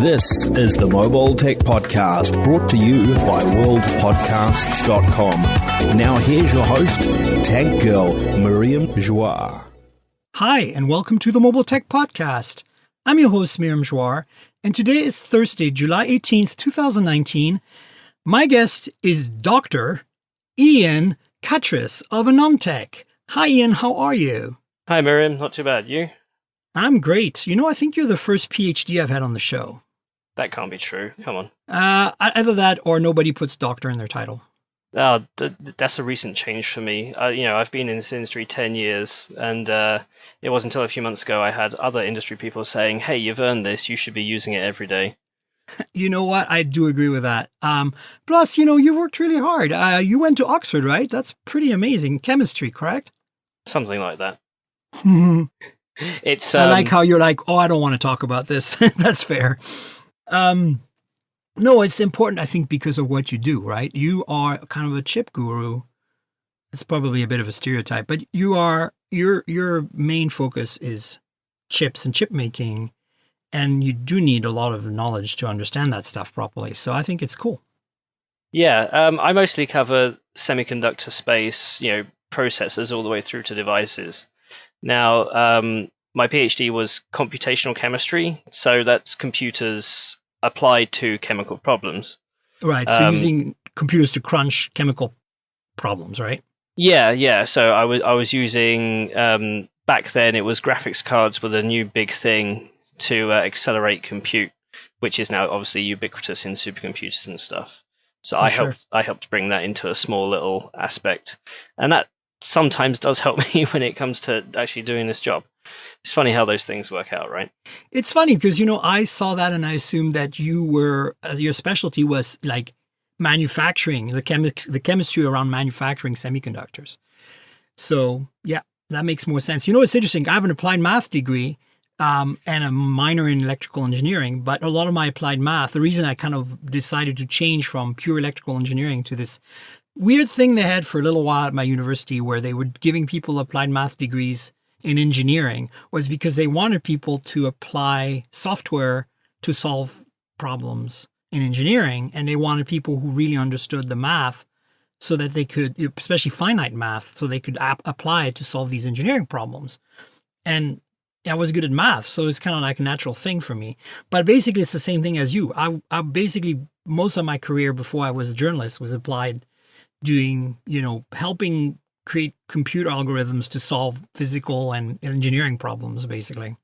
This is the Mobile Tech Podcast, brought to you by worldpodcasts.com. Now here's your host, Tech Girl, Miriam Joire. Hi, and welcome to the Mobile Tech Podcast. I'm your host, Miriam Joire, and today is Thursday, July 18th, 2019. My guest is Dr. Ian Cutress of AnandTech. Hi, Ian, how are you? Hi, Miriam. Not too bad. You? I'm great. You know, I think you're the first PhD I've had on the show. That can't be true. Come on. Either that or nobody puts doctor in their title. Oh, that's a recent change for me. I've been in this industry 10 years, and it wasn't until a few months ago I had other industry people saying, hey, you've earned this. You should be using it every day. You know what? I do agree with that. Plus, you worked really hard. You went to Oxford, right? That's pretty amazing. Chemistry, correct? Something like that. It's. I like how you're like, I don't want to talk about this. That's fair. No, it's important, I think, because of what you do, right? You are kind of a chip guru. It's probably a bit of a stereotype, but your main focus is chips and chip making, and you do need a lot of knowledge to understand that stuff properly. So I think it's cool. Yeah, I mostly cover semiconductor space, processors all the way through to devices. Now, my PhD was computational chemistry, so that's computers applied to chemical problems. Right, so using computers to crunch chemical problems, right? Yeah. So I was using, back then it was graphics cards were the new big thing to accelerate compute, which is now obviously ubiquitous in supercomputers and stuff. So I helped bring that into a small little aspect. And that sometimes does help me when it comes to actually doing this job. It's funny how those things work out, right? It's funny because, I saw that and I assumed that you were, your specialty was like manufacturing, the chemistry around manufacturing semiconductors. So, yeah, that makes more sense. It's interesting. I have an applied math degree and a minor in electrical engineering, but a lot of my applied math, the reason I kind of decided to change from pure electrical engineering to this weird thing they had for a little while at my university where they were giving people applied math degrees in engineering was because they wanted people to apply software to solve problems in engineering. And they wanted people who really understood the math so that they could, especially finite math, so they could apply it to solve these engineering problems. And I was good at math, so it's kind of like a natural thing for me. But basically, it's the same thing as you. I basically, most of my career before I was a journalist was applied doing, helping create computer algorithms to solve physical and engineering problems, basically.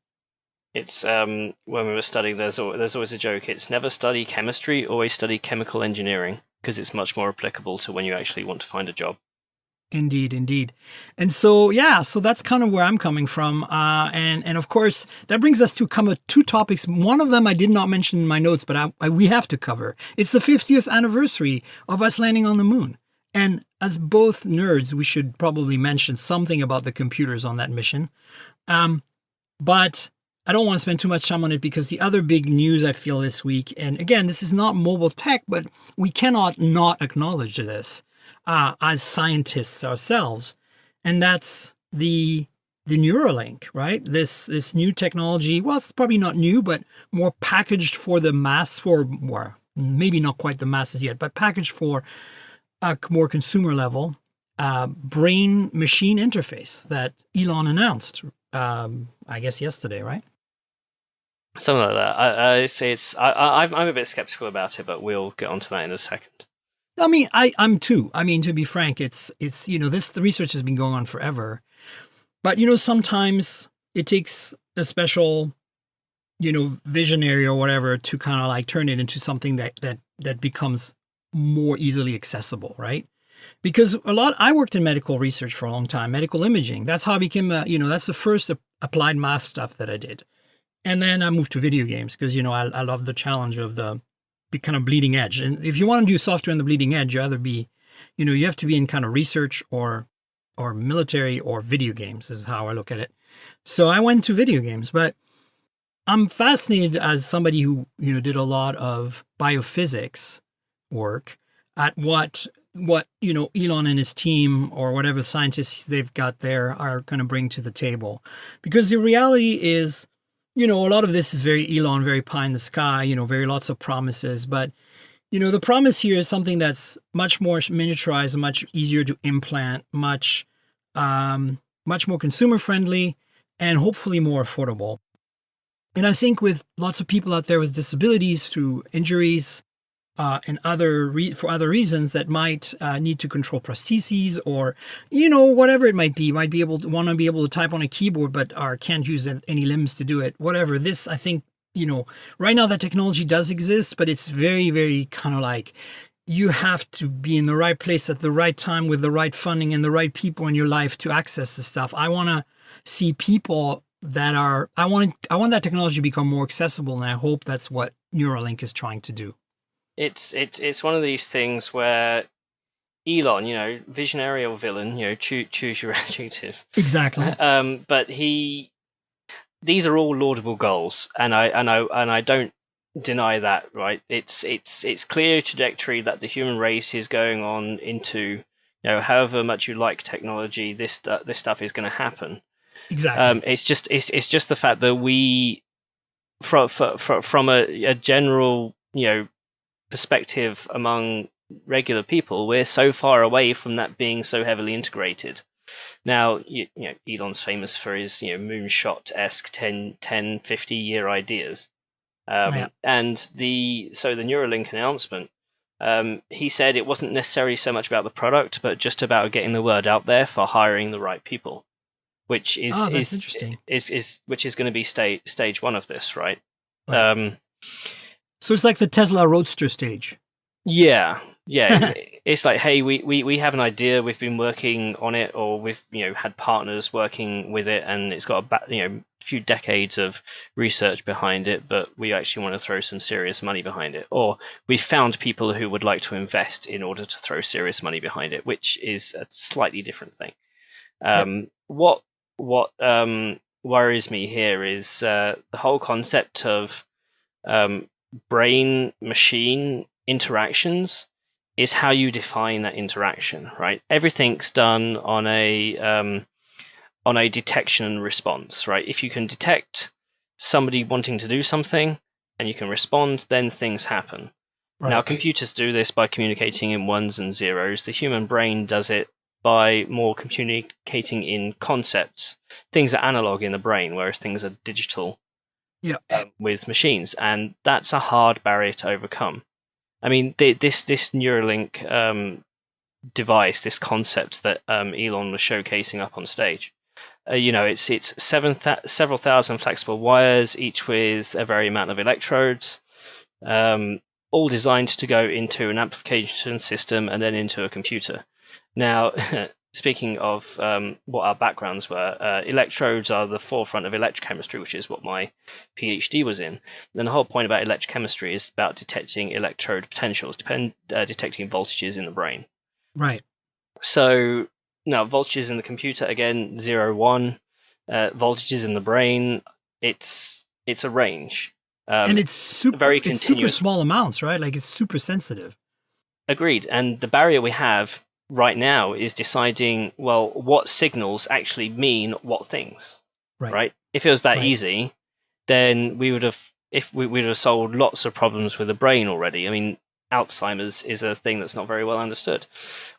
It's when we were studying, there's always a joke. It's never study chemistry, always study chemical engineering, because it's much more applicable to when you actually want to find a job. Indeed. And so, so that's kind of where I'm coming from. And of course, that brings us to two topics. One of them I did not mention in my notes, but we have to cover. It's the 50th anniversary of us landing on the moon. And as both nerds, we should probably mention something about the computers on that mission. But I don't want to spend too much time on it because the other big news I feel this week, and again, this is not mobile tech, but we cannot not acknowledge this as scientists ourselves. And that's the Neuralink, right? This new technology, well, it's probably not new, but more packaged for the mass, maybe not quite the masses yet, but packaged for a more consumer level brain-machine interface that Elon announced, I guess yesterday, right? Something like that. I say I'm a bit skeptical about it, but we'll get onto that in a second. I mean, I'm too. I mean, to be frank, it's the research has been going on forever, but sometimes it takes a special, visionary or whatever to kind of like turn it into something that becomes more easily accessible, right? Because I worked in medical research for a long time, medical imaging. That's how I became, that's the first applied math stuff that I did. And then I moved to video games because, I love the challenge of the kind of bleeding edge. And if you want to do software on the bleeding edge, you either be, you have to be in kind of research or military or video games is how I look at it. So I went to video games, but I'm fascinated as somebody who, did a lot of biophysics work at what Elon and his team or whatever scientists they've got there are going to bring to the table. Because the reality is, a lot of this is very Elon, very pie in the sky, very lots of promises. But, the promise here is something that's much more miniaturized, much easier to implant, much more consumer friendly, and hopefully more affordable. And I think with lots of people out there with disabilities through injuries and for other reasons that might need to control prostheses or, whatever it might be want to be able to type on a keyboard but can't use any limbs to do it. Whatever. This, I think, right now that technology does exist, but it's very, very kind of like you have to be in the right place at the right time with the right funding and the right people in your life to access this stuff. I want to see people I want that technology to become more accessible, and I hope that's what Neuralink is trying to do. It's one of these things where Elon, visionary or villain, choose your adjective. Exactly. But these are all laudable goals, and I don't deny that, right? It's clear trajectory that the human race is going on into, however much you like technology, this stuff is going to happen. Exactly. It's just the fact that we, from a general perspective among regular people, we're so far away from that being so heavily integrated. Now, Elon's famous for his moonshot-esque 10, 50-year ideas, and the Neuralink announcement. He said it wasn't necessarily so much about the product, but just about getting the word out there for hiring the right people. Which is interesting. Which is going to be stage one of this, right? So it's like the Tesla Roadster stage. Yeah. It's like, hey, we have an idea, we've been working on it, or we've had partners working with it, and it's got a few decades of research behind it, but we actually want to throw some serious money behind it, or we found people who would like to invest in order to throw serious money behind it, which is a slightly different thing. What worries me here is the whole concept of brain-machine interactions is how you define that interaction, right? Everything's done on a detection and response, right? If you can detect somebody wanting to do something and you can respond, then things happen. Right. Now, computers do this by communicating in ones and zeros. The human brain does it by more communicating in concepts. Things are analog in the brain, whereas things are digital with machines, and that's a hard barrier to overcome. I mean, this Neuralink device, this concept that Elon was showcasing up on stage, it's several thousand flexible wires, each with a varying amount of electrodes, all designed to go into an amplification system and then into a computer. Now, speaking of what our backgrounds were, electrodes are the forefront of electrochemistry, which is what my PhD was in. And the whole point about electrochemistry is about detecting electrode potentials, detecting voltages in the brain. Right. So now voltages in the computer, again, 0, 1. Voltages in the brain, it's a range. And it's super small amounts, right? Like it's super sensitive. Agreed. And the barrier we have right now is deciding, well, what signals actually mean what things, right? If it was that easy, then we would have solved lots of problems with the brain already. I mean, Alzheimer's is a thing that's not very well understood.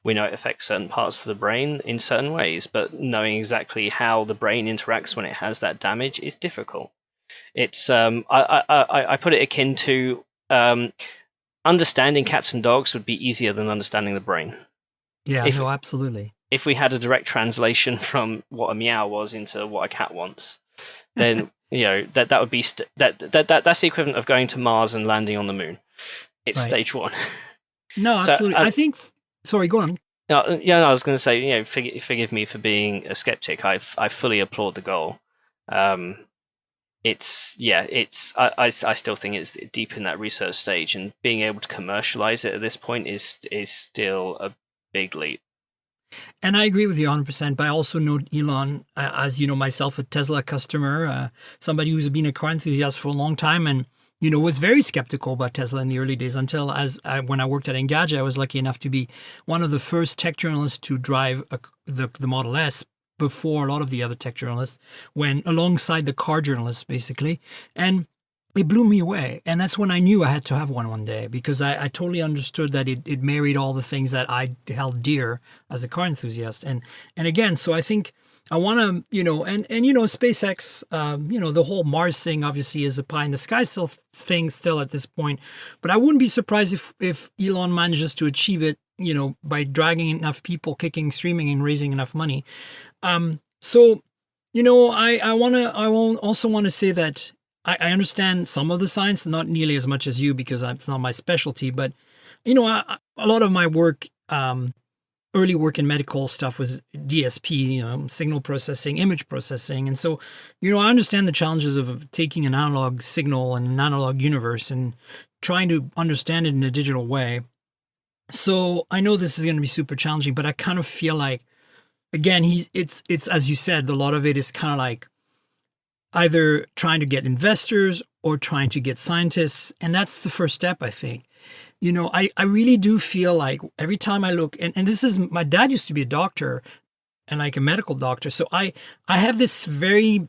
We know it affects certain parts of the brain in certain ways, but knowing exactly how the brain interacts when it has that damage is difficult. It's I put it akin to understanding cats and dogs would be easier than understanding the brain. Yeah, absolutely. If we had a direct translation from what a meow was into what a cat wants, then that would be that's the equivalent of going to Mars and landing on the moon. It's stage one. No, absolutely. I think. Sorry, go on. No, I was going to say, forgive me for being a skeptic. I fully applaud the goal. I still think it's deep in that research stage, and being able to commercialize it at this point is still a big leap. And I agree with you 100%, but I also know Elon, as you know, myself, a Tesla customer, somebody who's been a car enthusiast for a long time, and was very skeptical about Tesla in the early days until when I worked at Engadget, I was lucky enough to be one of the first tech journalists to drive the Model S before a lot of the other tech journalists, when alongside the car journalists, basically. And it blew me away. And that's when I knew I had to have one day, because I totally understood that it married all the things that I held dear as a car enthusiast. And again, so I think I want to, SpaceX, the whole Mars thing obviously is a pie in the sky thing still at this point. But I wouldn't be surprised if Elon manages to achieve it, by dragging enough people, kicking, streaming, and raising enough money. I also want to say that I understand some of the science, not nearly as much as you, because it's not my specialty. But, a lot of my work, early work in medical stuff was DSP, signal processing, image processing. And so, I understand the challenges of taking an analog signal in an analog universe and trying to understand it in a digital way. So I know this is going to be super challenging, but I kind of feel like, again, it's as you said, a lot of it is kind of like either trying to get investors or trying to get scientists. And that's the first step, I think. I really do feel like every time I look, and this is, my dad used to be a doctor and like a medical doctor. So I have this very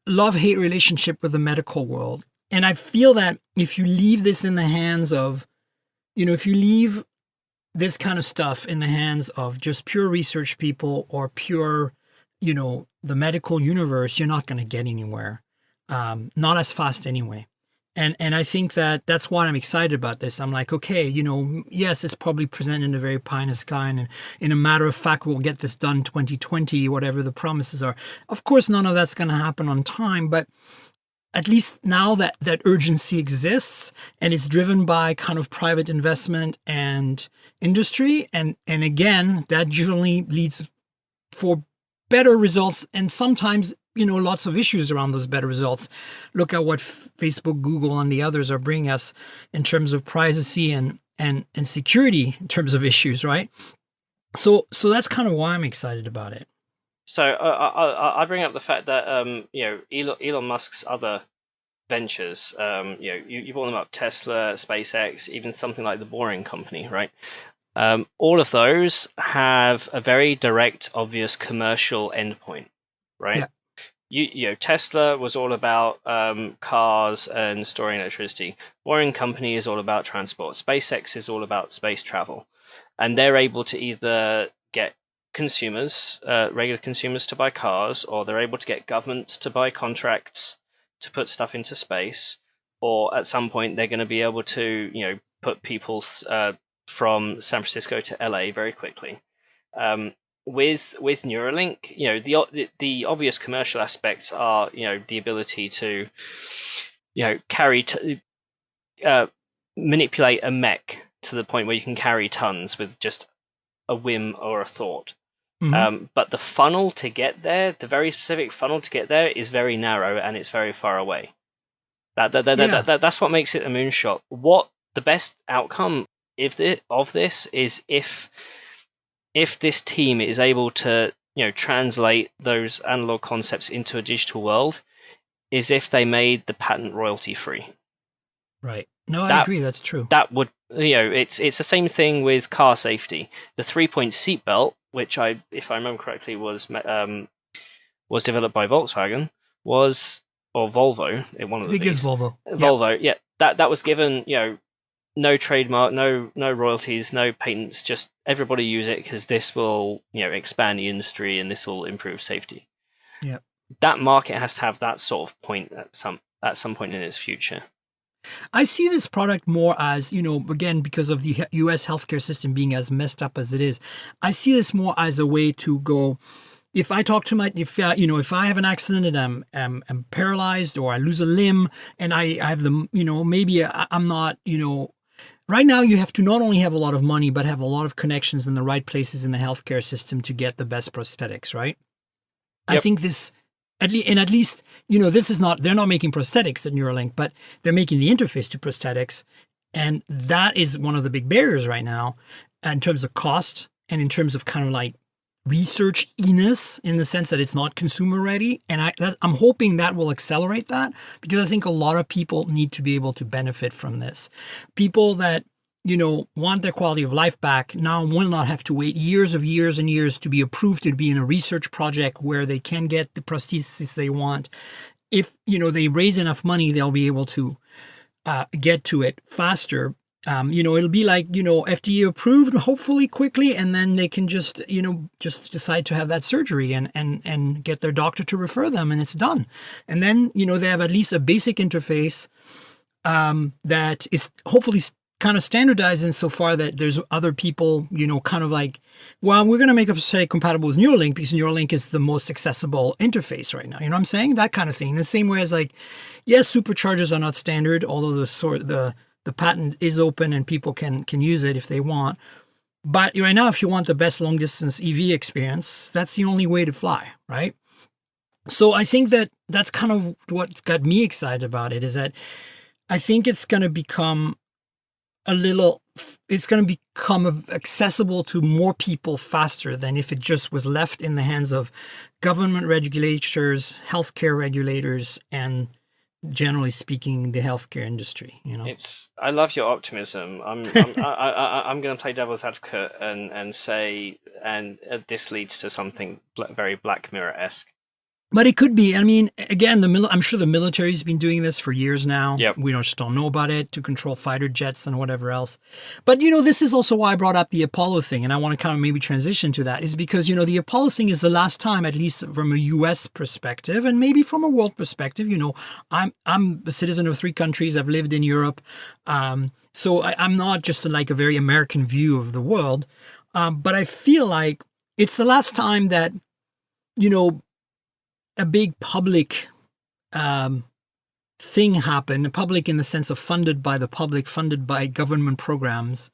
love-hate relationship with the medical world. And I feel that if you leave this in the hands of, if you leave this kind of stuff in the hands of just pure research people or pure, the medical universe, you're not going to get anywhere. Not as fast anyway. And I think that's why I'm excited about this. I'm like, okay, yes, it's probably presented in a very pie in the sky, and in a matter of fact, we'll get this done 2020, whatever the promises are. Of course, none of that's going to happen on time, but at least now that urgency exists, and it's driven by kind of private investment and industry. And again, that generally leads for better results, and sometimes, lots of issues around those better results. Look at what Facebook, Google, and the others are bringing us in terms of privacy and security in terms of issues, right? So that's kind of why I'm excited about it. So I bring up the fact that Elon Musk's other ventures, you brought them up, Tesla, SpaceX, even something like the Boring Company, right? All of those have a very direct, obvious commercial endpoint, right? Yeah. Tesla was all about cars and storing electricity. Boring Company is all about transport. SpaceX is all about space travel, and they're able to either get consumers, regular consumers, to buy cars, or they're able to get governments to buy contracts to put stuff into space, or at some point they're going to be able to, put people from San Francisco to LA very quickly. With Neuralink, the obvious commercial aspects are, the ability to, manipulate a mech to the point where you can carry tons with just a whim or a thought. Mm-hmm. But the funnel to get there, the very specific funnel to get there, is very narrow and it's very far away. That's what makes it a moonshot. What the best outcome of this is if this team is able to, translate those analog concepts into a digital world, is if they made the patent royalty free. Right. No, I agree. That's true. That would, it's the same thing with car safety. The 3-point seatbelt, which if I remember correctly, was developed by Volkswagen, or Volvo. One of the I think it's Volvo. Volvo, yeah. That was given, no trademark, no royalties, no patents. Just everybody use it because this will, expand the industry and this will improve safety. Yeah. That market has to have that sort of point at some point in its future. I see this product more as, again, because of the U.S. healthcare system being as messed up as it is, I see this more as a way to go, if I talk to if I have an accident and I'm paralyzed, or I lose a limb and I have the, maybe I'm not, right now you have to not only have a lot of money, but have a lot of connections in the right places in the healthcare system to get the best prosthetics, right? Yep. I think this, at least, this is not, they're not making prosthetics at Neuralink, but they're making the interface to prosthetics. And that is one of the big barriers right now in terms of cost and in terms of kind of like research-iness, in the sense that it's not consumer ready. And I'm hoping that will accelerate that, because I think a lot of people need to be able to benefit from this. People that, want their quality of life back now will not have to wait years and years to be approved to be in a research project where they can get the prosthesis they want. If, they raise enough money, they'll be able to get to it faster. It'll be like, FDA approved, hopefully quickly, and then they can just decide to have that surgery and get their doctor to refer them, and it's done. And then, they have at least a basic interface that is hopefully kind of standardized insofar that there's other people, kind of like, well, we're going to make a prosthetic compatible with Neuralink because Neuralink is the most accessible interface right now. You know what I'm saying? That kind of thing. The same way as like, yes, superchargers are not standard, although the patent is open and people can use it if they want. But right now, if you want the best long distance EV experience, that's the only way to fly, right? So I think that's kind of what got me excited about it, is that I think it's going to become accessible to more people faster than if it just was left in the hands of government regulators, healthcare regulators, and generally speaking, the healthcare industry. I love your optimism. I'm going to play devil's advocate and say, this leads to something very Black Mirror-esque. But it could be. I mean, again, I'm sure the military's been doing this for years now. Yep. We just don't know about it, to control fighter jets and whatever else. But, this is also why I brought up the Apollo thing, and I want to kind of maybe transition to that, is because, the Apollo thing is the last time, at least from a U.S. perspective, and maybe from a world perspective. I'm a citizen of 3 countries. I've lived in Europe. So I'm not just like a very American view of the world. But I feel like it's the last time that, a big public thing happened, public in the sense of funded by the public, funded by government programs,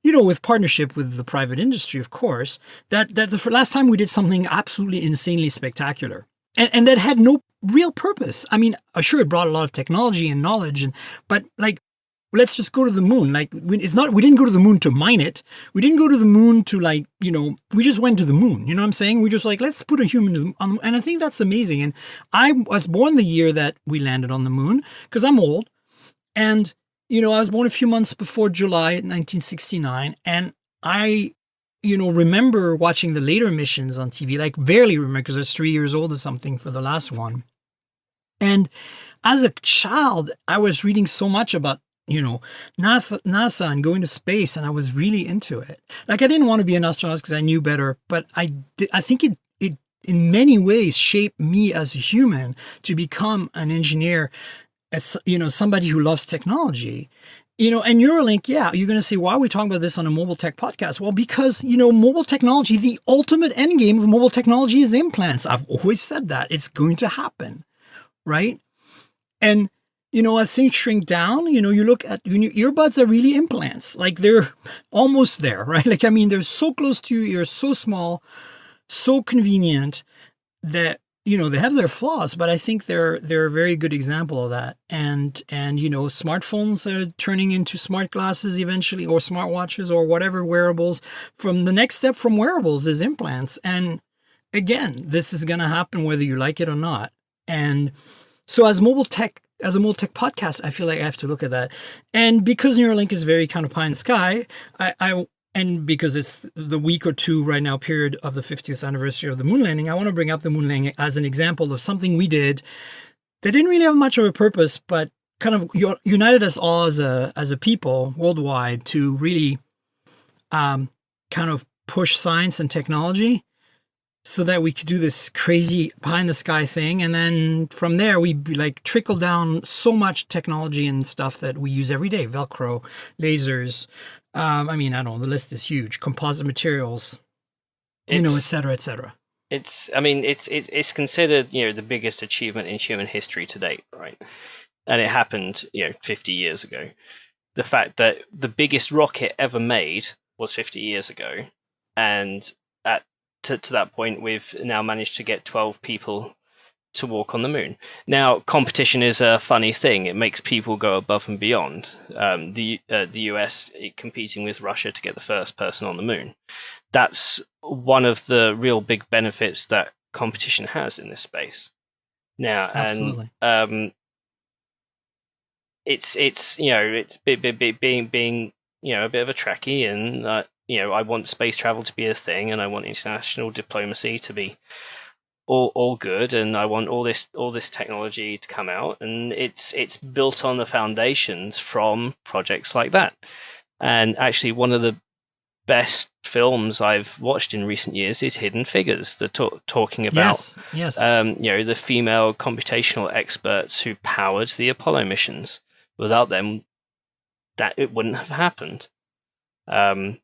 with partnership with the private industry, of course, that the last time we did something absolutely insanely spectacular and that had no real purpose. I mean, sure, it brought a lot of technology and knowledge, but like, let's just go to the moon. Like, we didn't go to the moon to mine it. We didn't go to the moon to we just went to the moon. You know what I'm saying? We just like, let's put a human on the moon. And I think that's amazing. And I was born the year that we landed on the moon because I'm old. And, I was born a few months before July 1969. And I, remember watching the later missions on TV, like barely remember because I was 3 years old or something for the last one. And as a child, I was reading so much about NASA and going to space, and I was really into it. Like, I didn't want to be an astronaut because I knew better, but I think it in many ways shaped me as a human to become an engineer, as somebody who loves technology. And Neuralink, yeah, you're going to say, why are we talking about this on a mobile tech podcast? Well, because, mobile technology, the ultimate end game of mobile technology is implants. I've always said that. It's going to happen, right? And as things shrink down, you look at earbuds are really implants. Like, they're almost there, right? Like, I mean, they're so close to your ear, so small, so convenient that, they have their flaws, but I think they're a very good example of that. And smartphones are turning into smart glasses eventually, or smartwatches, or whatever wearables. From the next step from wearables is implants. And again, this is going to happen whether you like it or not. And so as a mobile tech podcast, I feel like I have to look at that. And because Neuralink is very kind of pie in the sky, and because it's the week or two right now period of the 50th anniversary of the moon landing, I want to bring up the moon landing as an example of something we did that didn't really have much of a purpose, but kind of united us all as a people worldwide to really kind of push science and technology so that we could do this crazy pie in the sky thing. And then from there, we like trickle down so much technology and stuff that we use every day: Velcro, lasers. I don't know, the list is huge. Composite materials, et cetera, et cetera. It's considered, the biggest achievement in human history to date, right? And it happened, 50 years ago. The fact that the biggest rocket ever made was 50 years ago, and to that point, we've now managed to get 12 people to walk on the moon. Now, competition is a funny thing. It makes people go above and beyond. The US competing with Russia to get the first person on the moon. That's one of the real big benefits that competition has in this space. Now, absolutely. And it's being a bit of a Trekkie, and I want space travel to be a thing, and I want international diplomacy to be all good, and I want all this technology to come out, and it's built on the foundations from projects like that. And actually, one of the best films I've watched in recent years is Hidden Figures. They're talking about yes. The female computational experts who powered the Apollo missions. Without them, that it wouldn't have happened. Katherine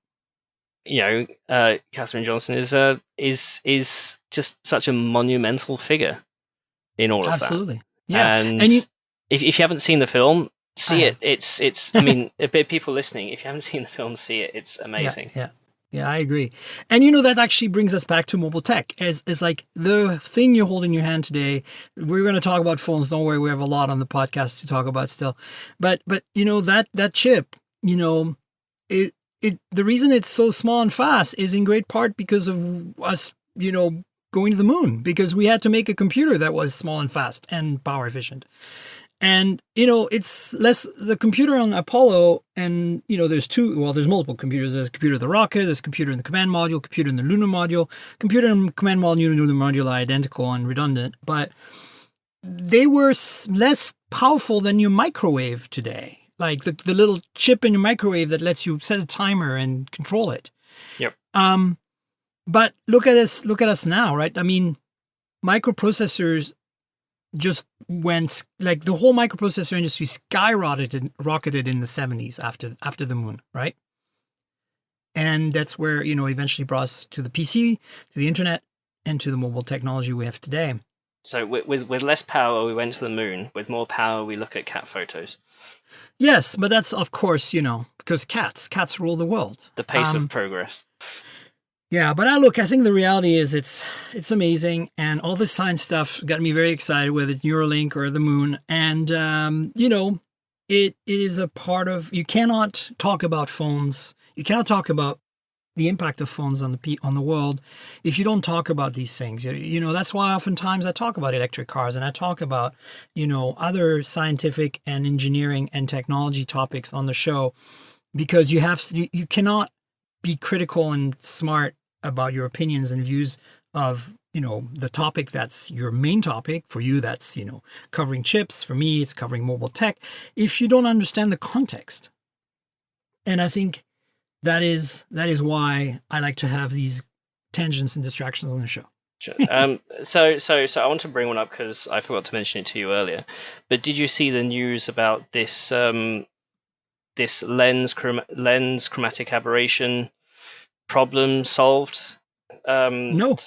Johnson is just such a monumental figure in all of Absolutely. that. Yeah. And if you haven't seen the film, see it. It's I mean, a bit people listening, if you haven't seen the film, see it. It's amazing. Yeah, I agree. And that actually brings us back to mobile tech. It's like the thing you hold in your hand today. We're going to talk about phones. Don't worry, we have a lot on the podcast to talk about still. But that chip, the reason it's so small and fast is in great part because of us, going to the moon, because we had to make a computer that was small and fast and power efficient. And, it's less the computer on Apollo, and, there's multiple computers. There's a computer in the rocket, there's a computer in the command module, computer in the lunar module. Computer and command module and lunar module are identical and redundant, but they were less powerful than your microwave today. Like the little chip in your microwave that lets you set a timer and control it. Yep. But look at us now, right? I mean, microprocessors just went, like, the whole microprocessor industry rocketed in the 70s after the moon, right? And that's where, eventually brought us to the PC, to the internet, and to the mobile technology we have today. So with less power, we went to the moon. With more power, we look at cat photos. Yes, but that's, of course, because cats rule the world. The pace of progress. Yeah, but I think the reality is it's amazing, and all this science stuff got me very excited, whether it's Neuralink or the moon. And, it is a part of, you cannot talk about phones. You cannot talk about the impact of phones on the world if you don't talk about these things. That's why oftentimes I talk about electric cars, and I talk about, other scientific and engineering and technology topics on the show, because you cannot be critical and smart about your opinions and views of, the topic that's your main topic. For you, that's, covering chips. For me, it's covering mobile tech, if you don't understand the context. And I think that is why I like to have these tangents and distractions on the show. Sure. So I want to bring one up because I forgot to mention it to you earlier. But did you see the news about this this lens chromatic aberration problem solved? No.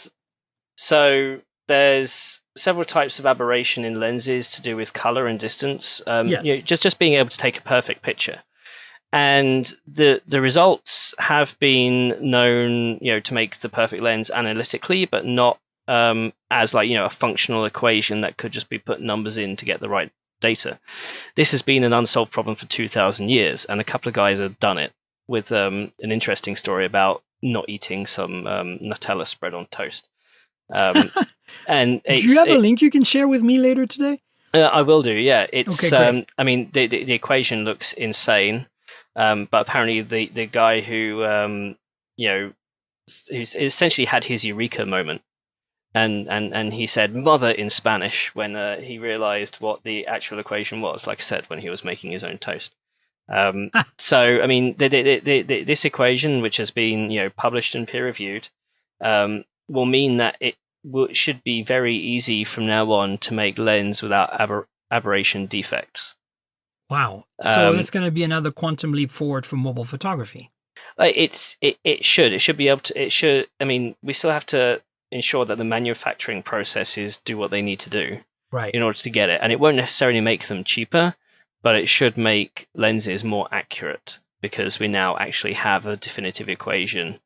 So there's several types of aberration in lenses to do with color and distance. Yes. Just being able to take a perfect picture. And the results have been known, to make the perfect lens analytically, but not as a functional equation that could just be put numbers in to get the right data. This has been an unsolved problem for 2,000 years, and a couple of guys have done it with an interesting story about not eating some Nutella spread on toast. And do you have a link you can share with me later today? I will do. Yeah, it's. Okay, I mean, the equation looks insane. But apparently the guy who who's essentially had his eureka moment, and he said "mother" in Spanish when he realized what the actual equation was. Like I said, when he was making his own toast. So I mean, this equation, which has been published and peer reviewed, will mean that it should be very easy from now on to make lens without aberration defects. Wow. So that's going to be another quantum leap forward for mobile photography. It should be able to. I mean, we still have to ensure that the manufacturing processes do what they need to do, right, in order to get it. And it won't necessarily make them cheaper, but it should make lenses more accurate, because we now actually have a definitive equation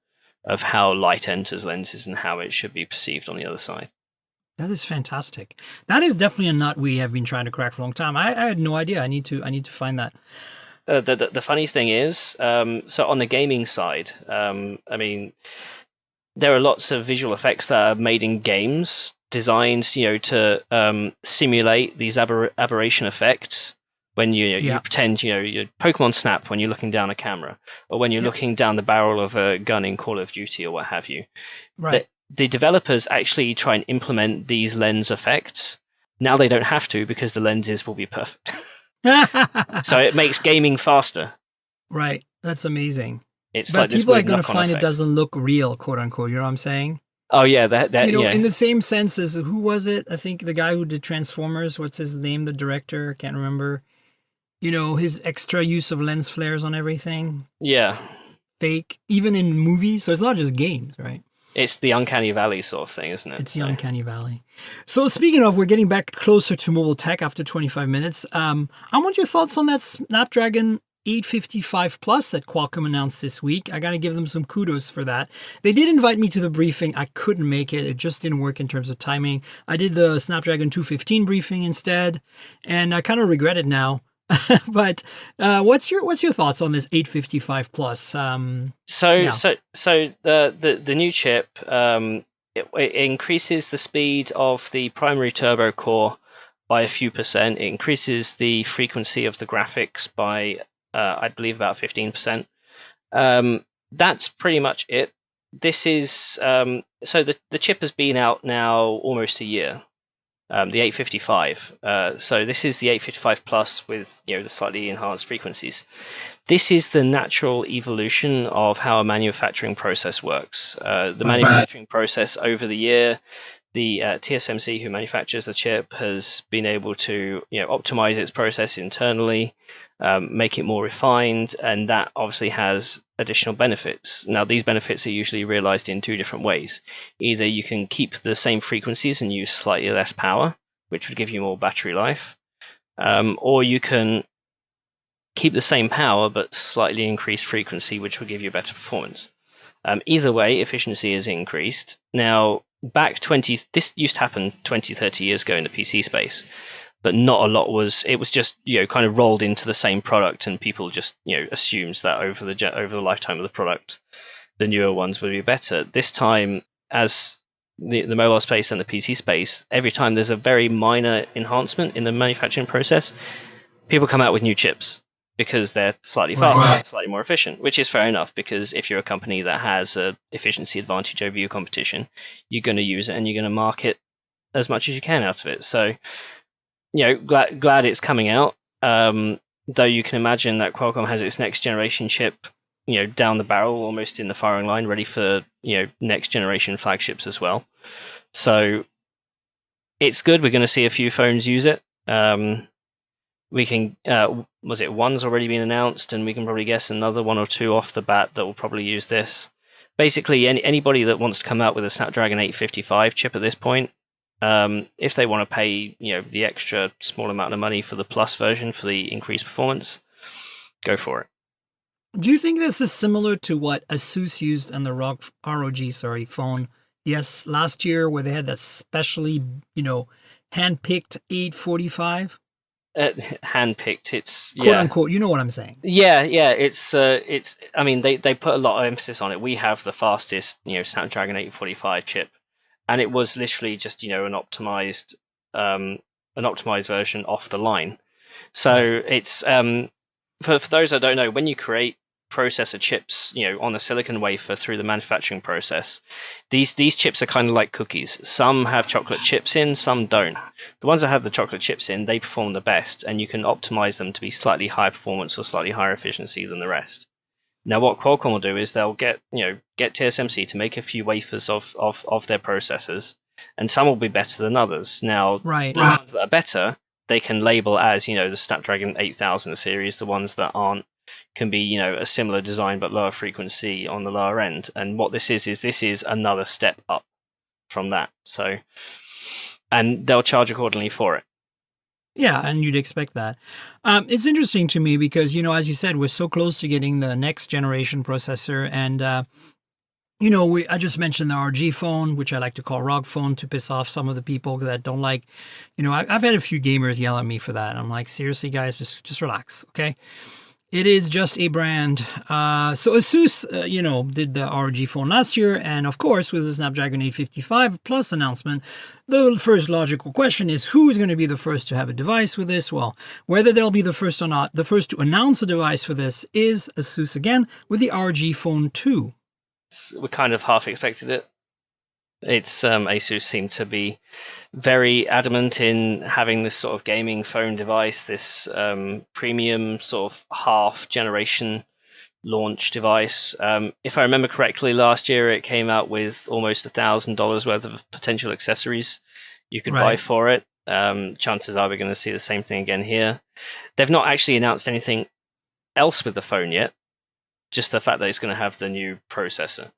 of how light enters lenses and how it should be perceived on the other side. That is fantastic. That is definitely a nut we have been trying to crack for a long time. I had no idea. I need to find that. The funny thing is, so on the gaming side, I mean, there are lots of visual effects that are made in games designed, to simulate these aberration effects when you Yeah. pretend you're Pokemon Snap when you're looking down a camera, or when you're looking down the barrel of a gun in Call of Duty or what have you. Right. The developers actually try and implement these lens effects. Now they don't have to because the lenses will be perfect. So it makes gaming faster. Right. That's amazing. It's But like this people are weird going to knock-on find it effect. doesn't look real, quote unquote. You know what I'm saying? Oh yeah, that yeah. in the same sense as who was it? I think the guy who did Transformers. What's his name? The director. I can't remember. His extra use of lens flares on everything. Yeah. Fake, even in movies. So it's not just games, right? It's the uncanny valley sort of thing, isn't it? It's the uncanny valley. So speaking of, we're getting back closer to mobile tech after 25 minutes. I want your thoughts on that Snapdragon 855 Plus that Qualcomm announced this week. I got to give them some kudos for that. They did invite me to the briefing. I couldn't make it. It just didn't work in terms of timing. I did the Snapdragon 215 briefing instead, and I kind of regret it now. But what's your thoughts on this 855 Plus? So the new chip it increases the speed of the primary turbo core by a few percent. It increases the frequency of the graphics by I believe about 15%. That's pretty much it. This is so the chip has been out now almost a year. The 855. So this is the 855 Plus with the slightly enhanced frequencies. This is the natural evolution of how a manufacturing process works. The manufacturing process over the year, the TSMC who manufactures the chip has been able to optimize its process internally, make it more refined, and that obviously has additional benefits. Now, these benefits are usually realized in two different ways. Either you can keep the same frequencies and use slightly less power, which would give you more battery life, or you can keep the same power but slightly increase frequency, which will give you better performance. Either way, efficiency is increased. Now, this used to happen 20, 30 years ago in the PC space, but not a lot it was just kind of rolled into the same product, and people just assumed that over the lifetime of the product the newer ones would be better. This time, as the mobile space and the PC space, every time there's a very minor enhancement in the manufacturing process, people come out with new chips because they're slightly faster, slightly more efficient, which is fair enough, because if you're a company that has a efficiency advantage over your competition, you're going to use it and you're going to market as much as you can out of it. So glad it's coming out, though you can imagine that Qualcomm has its next generation chip down the barrel, almost in the firing line, ready for next generation flagships as well. So it's good. We're going to see a few phones use it. We can one's already been announced, and we can probably guess another one or two off the bat that will probably use this. Basically, anybody that wants to come out with a Snapdragon 855 chip at this point, if they want to pay the extra small amount of money for the Plus version for the increased performance, go for it. Do you think this is similar to what ASUS used on the ROG phone? Yes, last year, where they had that specially hand-picked 845. Handpicked, it's quote unquote. You know what I'm saying? Yeah. It's. I mean, they put a lot of emphasis on it. We have the fastest, Snapdragon 845 chip, and it was literally just an optimized version off the line. So it's for those that don't know, when you create processor chips, on a silicon wafer through the manufacturing process, these chips are kind of like cookies. Some have chocolate chips in, some don't. The ones that have the chocolate chips in, they perform the best, and you can optimize them to be slightly higher performance or slightly higher efficiency than the rest. Now, what Qualcomm will do is they'll get TSMC to make a few wafers of their processors, and some will be better than others. Now, the ones that are better, they can label as the Snapdragon 8000 series. The ones that aren't can be a similar design but lower frequency on the lower end. And what this is another step up from that. So, and they'll charge accordingly for it. Yeah, and you'd expect that. It's interesting to me because as you said, we're so close to getting the next generation processor, and I just mentioned the RG phone, which I like to call ROG phone, to piss off some of the people that don't like. I've had a few gamers yell at me for that. I'm like, seriously, guys, just relax, okay? It is just a brand. So ASUS, did the ROG phone last year. And of course, with the Snapdragon 855 Plus announcement, the first logical question is who's going to be the first to have a device with this? Well, whether they'll be the first or not, the first to announce a device for this is ASUS again with the ROG Phone 2. We kind of half expected it. It's ASUS seemed to be very adamant in having this sort of gaming phone device, this premium sort of half generation launch device. If I remember correctly, last year it came out with almost $1,000 worth of potential accessories you could buy for it. Chances are we're going to see the same thing again here. They've not actually announced anything else with the phone yet, just the fact that it's going to have the new processor.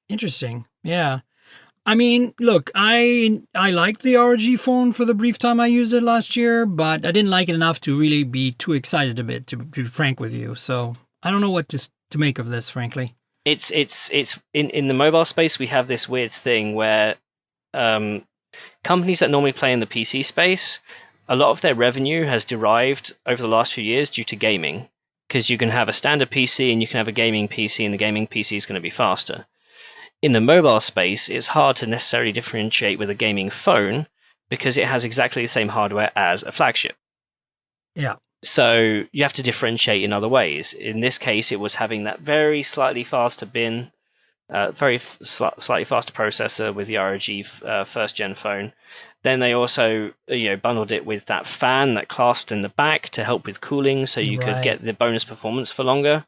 Interesting. Yeah. I mean, look, I liked the ROG phone for the brief time I used it last year, but I didn't like it enough to really be too excited a bit, to be frank with you. So I don't know what to make of this, frankly. It's in the mobile space, we have this weird thing where companies that normally play in the PC space, a lot of their revenue has derived over the last few years due to gaming, because you can have a standard PC and you can have a gaming PC, and the gaming PC is going to be faster. In the mobile space, it's hard to necessarily differentiate with a gaming phone because it has exactly the same hardware as a flagship. Yeah. So you have to differentiate in other ways. In this case, it was having that very slightly faster bin, slightly faster processor with the ROG first gen phone. Then they also bundled it with that fan that clasped in the back to help with cooling, so you could get the bonus performance for longer.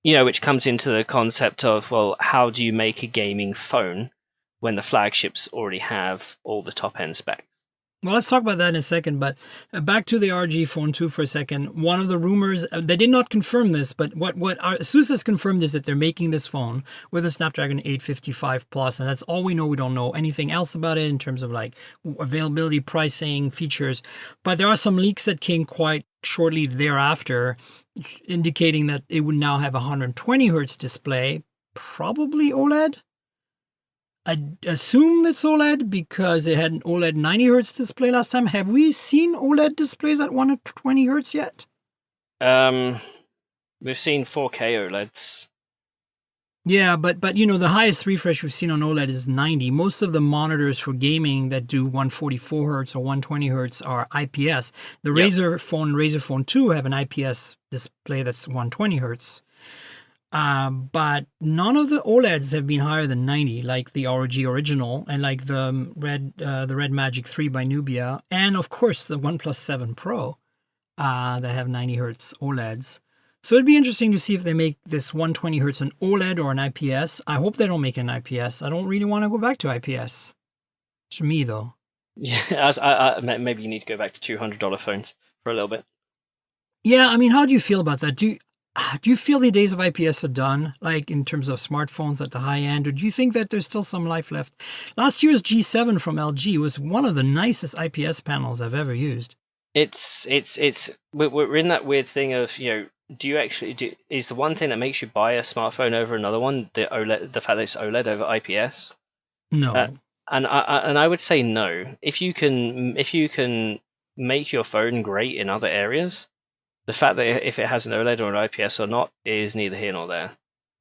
Which comes into the concept of, well, how do you make a gaming phone when the flagships already have all the top-end specs? Well, let's talk about that in a second, but back to the ROG Phone 2 for a second. One of the rumors, they did not confirm this, but what ASUS has confirmed is that they're making this phone with a Snapdragon 855 Plus, and that's all we know. We don't know anything else about it in terms of like availability, pricing, features. But there are some leaks that came quite shortly thereafter, indicating that it would now have a 120 hertz display, probably OLED. I assume it's OLED because it had an OLED 90 hertz display last time. Have we seen OLED displays at 120 hertz yet? We've seen 4K OLEDs. Yeah, but the highest refresh we've seen on OLED is 90. Most of the monitors for gaming that do 144 hertz or 120 hertz are IPS. The Razer Phone 2 have an IPS display that's 120 hertz. But none of the OLEDs have been higher than 90, like the ROG original and like the Red Magic 3 by Nubia, and of course the OnePlus 7 Pro that have 90 hertz OLEDs. So it'd be interesting to see if they make this 120 hertz an OLED or an IPS. I hope they don't make an IPS. I don't really want to go back to IPS. It's me though. Yeah, maybe you need to go back to $200 phones for a little bit. Yeah, I mean, how do you feel about that? Do you feel the days of IPS are done, like in terms of smartphones at the high end, or do you think that there's still some life left? Last year's G7 from LG was one of the nicest IPS panels I've ever used. We're in that weird thing of, do you actually is the one thing that makes you buy a smartphone over another one the OLED, the fact that it's OLED over IPS? No. And I would say no. If you can make your phone great in other areas, the fact that if it has an OLED or an IPS or not is neither here nor there.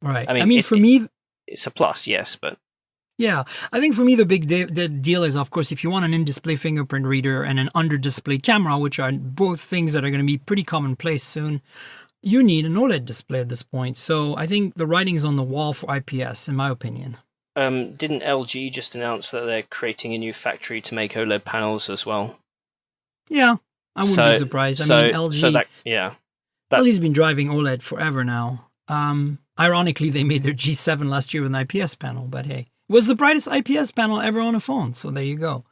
Right. I mean, for me, it's a plus, yes, but yeah, I think for me the big deal is, of course, if you want an in-display fingerprint reader and an under-display camera, which are both things that are going to be pretty commonplace soon, you need an OLED display at this point. So I think the writing's on the wall for IPS, in my opinion. Didn't LG just announce that they're creating a new factory to make OLED panels as well? Yeah, I wouldn't be surprised. LG's been driving OLED forever now. Ironically, they made their G7 last year with an IPS panel, but hey, it was the brightest IPS panel ever on a phone. So there you go.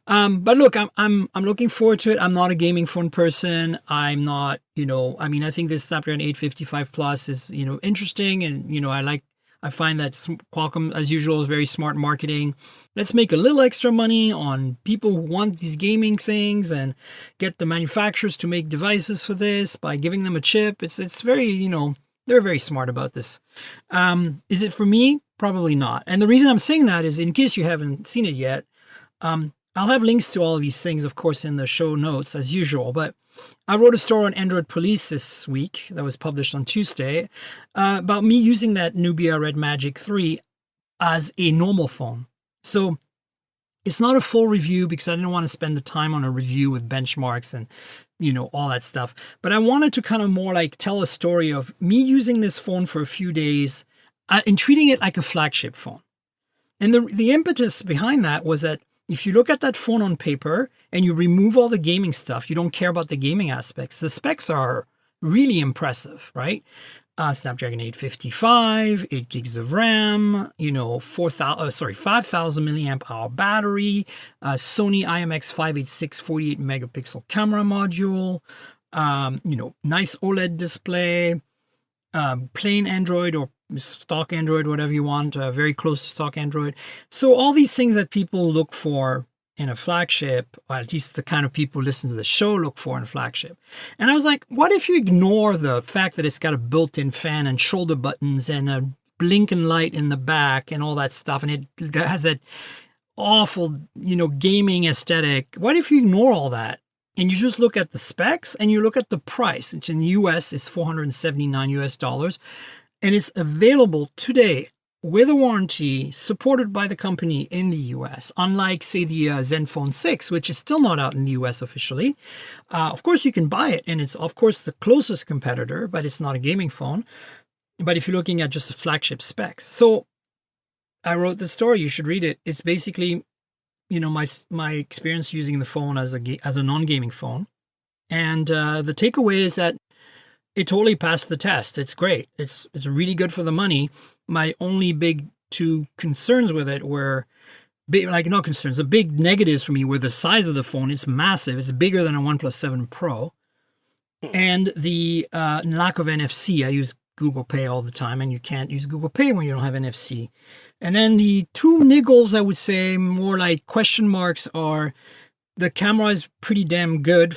But look, I'm looking forward to it. I'm not a gaming phone person. I'm not, I think this Snapdragon 855 Plus is, interesting, and I find that Qualcomm, as usual, is very smart marketing. Let's make a little extra money on people who want these gaming things and get the manufacturers to make devices for this by giving them a chip. It's very, they're very smart about this. Is it for me? Probably not. And the reason I'm saying that is, in case you haven't seen it yet, I'll have links to all of these things, of course, in the show notes as usual. But I wrote a story on Android Police this week that was published on Tuesday about me using that Nubia Red Magic 3 as a normal phone. So it's not a full review because I didn't want to spend the time on a review with benchmarks and, all that stuff. But I wanted to kind of more like tell a story of me using this phone for a few days and treating it like a flagship phone. And the impetus behind that was that if you look at that phone on paper and you remove all the gaming stuff, you don't care about the gaming aspects. The specs are really impressive, right? Snapdragon 855, 8 gigs of RAM, 5,000 milliamp hour battery, Sony IMX586 48 megapixel camera module, nice OLED display, plain Android or stock Android, whatever you want, very close to stock Android. So all these things that people look for in a flagship, or at least the kind of people who listen to the show look for in a flagship. And I was like, what if you ignore the fact that it's got a built-in fan and shoulder buttons and a blinking light in the back and all that stuff, and it has that awful, gaming aesthetic. What if you ignore all that and you just look at the specs and you look at the price, which in the US is $479, and it's available today with a warranty supported by the company in the US, unlike, say, the Zenfone 6, which is still not out in the US officially. Of course, you can buy it, and it's, of course, the closest competitor, but it's not a gaming phone. But if you're looking at just the flagship specs. So I wrote the story. You should read it. It's basically, my experience using the phone as a non-gaming phone. And the takeaway is that it totally passed the test. It's great. It's really good for the money. My only big two concerns with it were, not concerns, the big negatives for me were the size of the phone. It's massive. It's bigger than a OnePlus 7 Pro. And the lack of NFC. I use Google Pay all the time, and you can't use Google Pay when you don't have NFC. And then the two niggles, I would say, more like question marks, are the camera is pretty damn good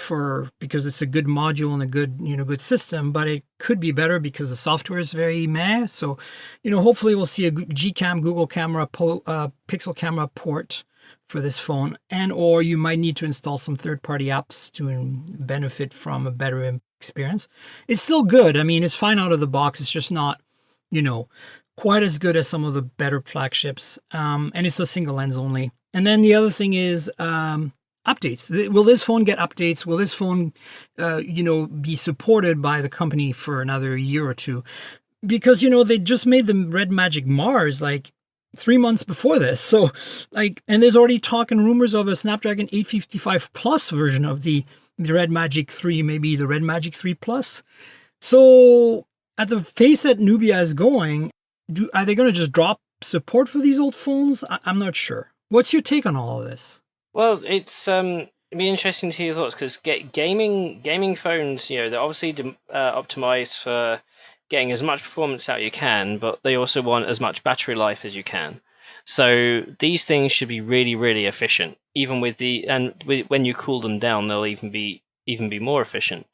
because it's a good module and a good system, but it could be better because the software is very meh. So, hopefully we'll see a Gcam, Google camera, Pixel camera port for this phone, or you might need to install some third-party apps to benefit from a better experience. It's still good. I mean, it's fine out of the box. It's just not, quite as good as some of the better flagships. And it's a single lens only. And then the other thing is, updates. Will this phone get updates? Will this phone, be supported by the company for another year or two? Because, they just made the Red Magic Mars 3 months before this. So and there's already talk and rumors of a Snapdragon 855 Plus version of the Red Magic 3, maybe the Red Magic 3 Plus. So at the pace that Nubia is going, are they going to just drop support for these old phones? I'm not sure. What's your take on all of this? Well, it'd be interesting to hear your thoughts because gaming phones, they're obviously optimized for getting as much performance out you can, but they also want as much battery life as you can. So these things should be really, really efficient. Even when you cool them down, they'll even be more efficient.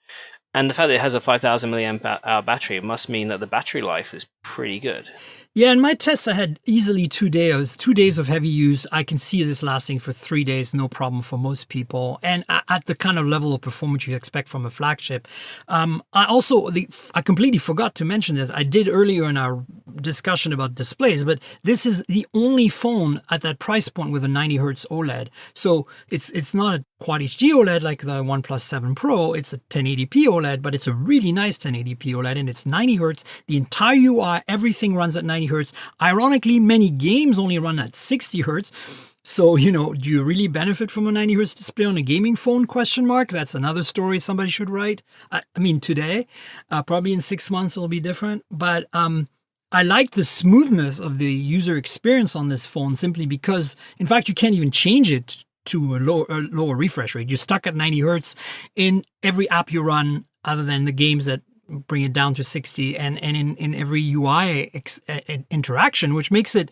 And the fact that it has a 5,000 milliamp hour battery must mean that the battery life is pretty good. Yeah, in my tests, I had easily 2 days. 2 days of heavy use. I can see this lasting for 3 days, no problem for most people. And at the kind of level of performance you expect from a flagship. I completely forgot to mention this. I did earlier in our discussion about displays, but this is the only phone at that price point with a 90 hertz OLED. So it's not a Quad HD OLED like the OnePlus 7 Pro. It's a 1080p OLED, but it's a really nice 1080p OLED, and it's 90 hertz. The entire UI, everything runs at 90 hertz. Ironically, many games only run at 60 hertz. So, do you really benefit from a 90 hertz display on a gaming phone? That's another story somebody should write. I mean, today, probably in 6 months it'll be different. But I like the smoothness of the user experience on this phone simply because, in fact, you can't even change it to a lower refresh rate. You're stuck at 90 hertz in every app you run, other than the games that bring it down to 60, and in every UI interaction, which makes it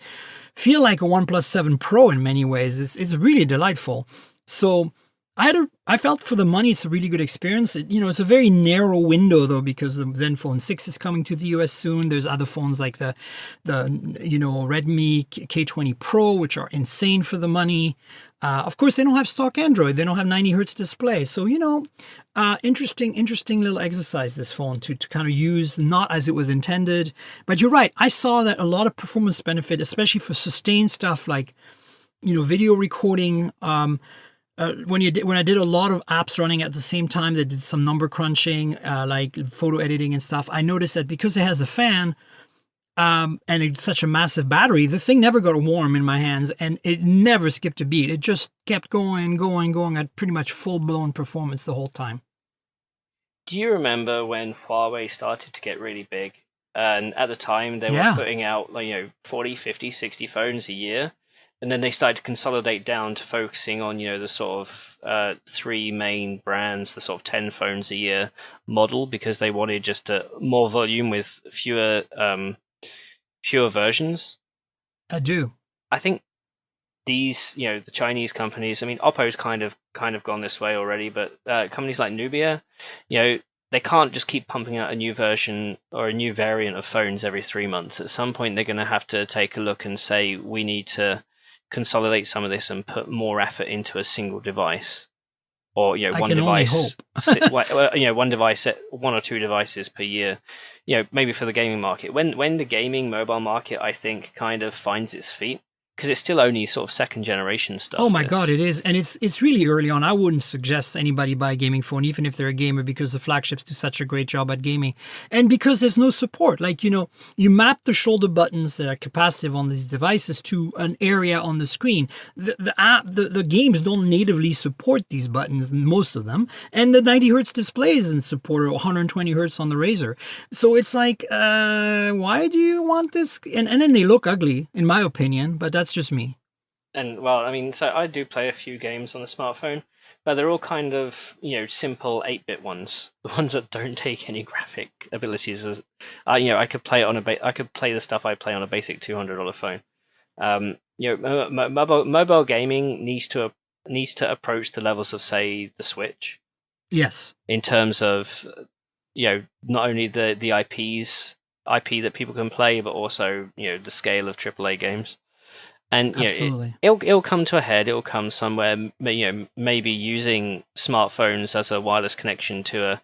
feel like a OnePlus 7 Pro in many ways. It's really delightful. So I felt for the money, it's a really good experience. It's a very narrow window though, because the Zenfone 6 is coming to the US soon. There's other phones like the Redmi K20 Pro, which are insane for the money. Of course, they don't have stock Android. They don't have 90 hertz display. So, interesting little exercise, this phone to kind of use not as it was intended. But you're right. I saw that a lot of performance benefit, especially for sustained stuff like, video recording. When I did a lot of apps running at the same time that did some number crunching, like photo editing and stuff, I noticed that because it has a fan, and it's such a massive battery, the thing never got warm in my hands, and it never skipped a beat. It just kept going at pretty much full-blown performance the whole time. Do you remember when Huawei started to get really big? And at the time, they were putting out 40, 50, 60 phones a year. And then they started to consolidate down to focusing on, the sort of 3 main brands, the sort of 10 phones a year model, because they wanted just more volume with fewer versions. I do. I think these, the Chinese companies, I mean, Oppo's kind of gone this way already, but companies like Nubia, they can't just keep pumping out a new version or a new variant of phones every 3 months. At some point, they're going to have to take a look and say, we need to consolidate some of this and put more effort into a single device, or one device. One device, 1 or 2 devices per year. Maybe for the gaming market. When the gaming mobile market, I think, kind of finds its feet, because it's still only sort of second generation stuff. Oh my God, it is. And it's really early on. I wouldn't suggest anybody buy a gaming phone, even if they're a gamer, because the flagships do such a great job at gaming. And because there's no support. Like, you map the shoulder buttons that are capacitive on these devices to an area on the screen. The games don't natively support these buttons, most of them. And the 90 hertz display isn't supported, 120 hertz on the Razer. So it's like, why do you want this? And then they look ugly, in my opinion, but that's just me. And well, I mean, so I do play a few games on the smartphone, but they're all kind of, simple 8-bit ones, the ones that don't take any graphic abilities. As I could play I could play the stuff I play on a basic $200 phone. Mobile gaming needs to approach the levels of, say, the Switch. Yes. In terms of, not only the IP that people can play, but also, the scale of AAA games. And it'll come to a head. It'll come somewhere. Maybe using smartphones as a wireless connection to a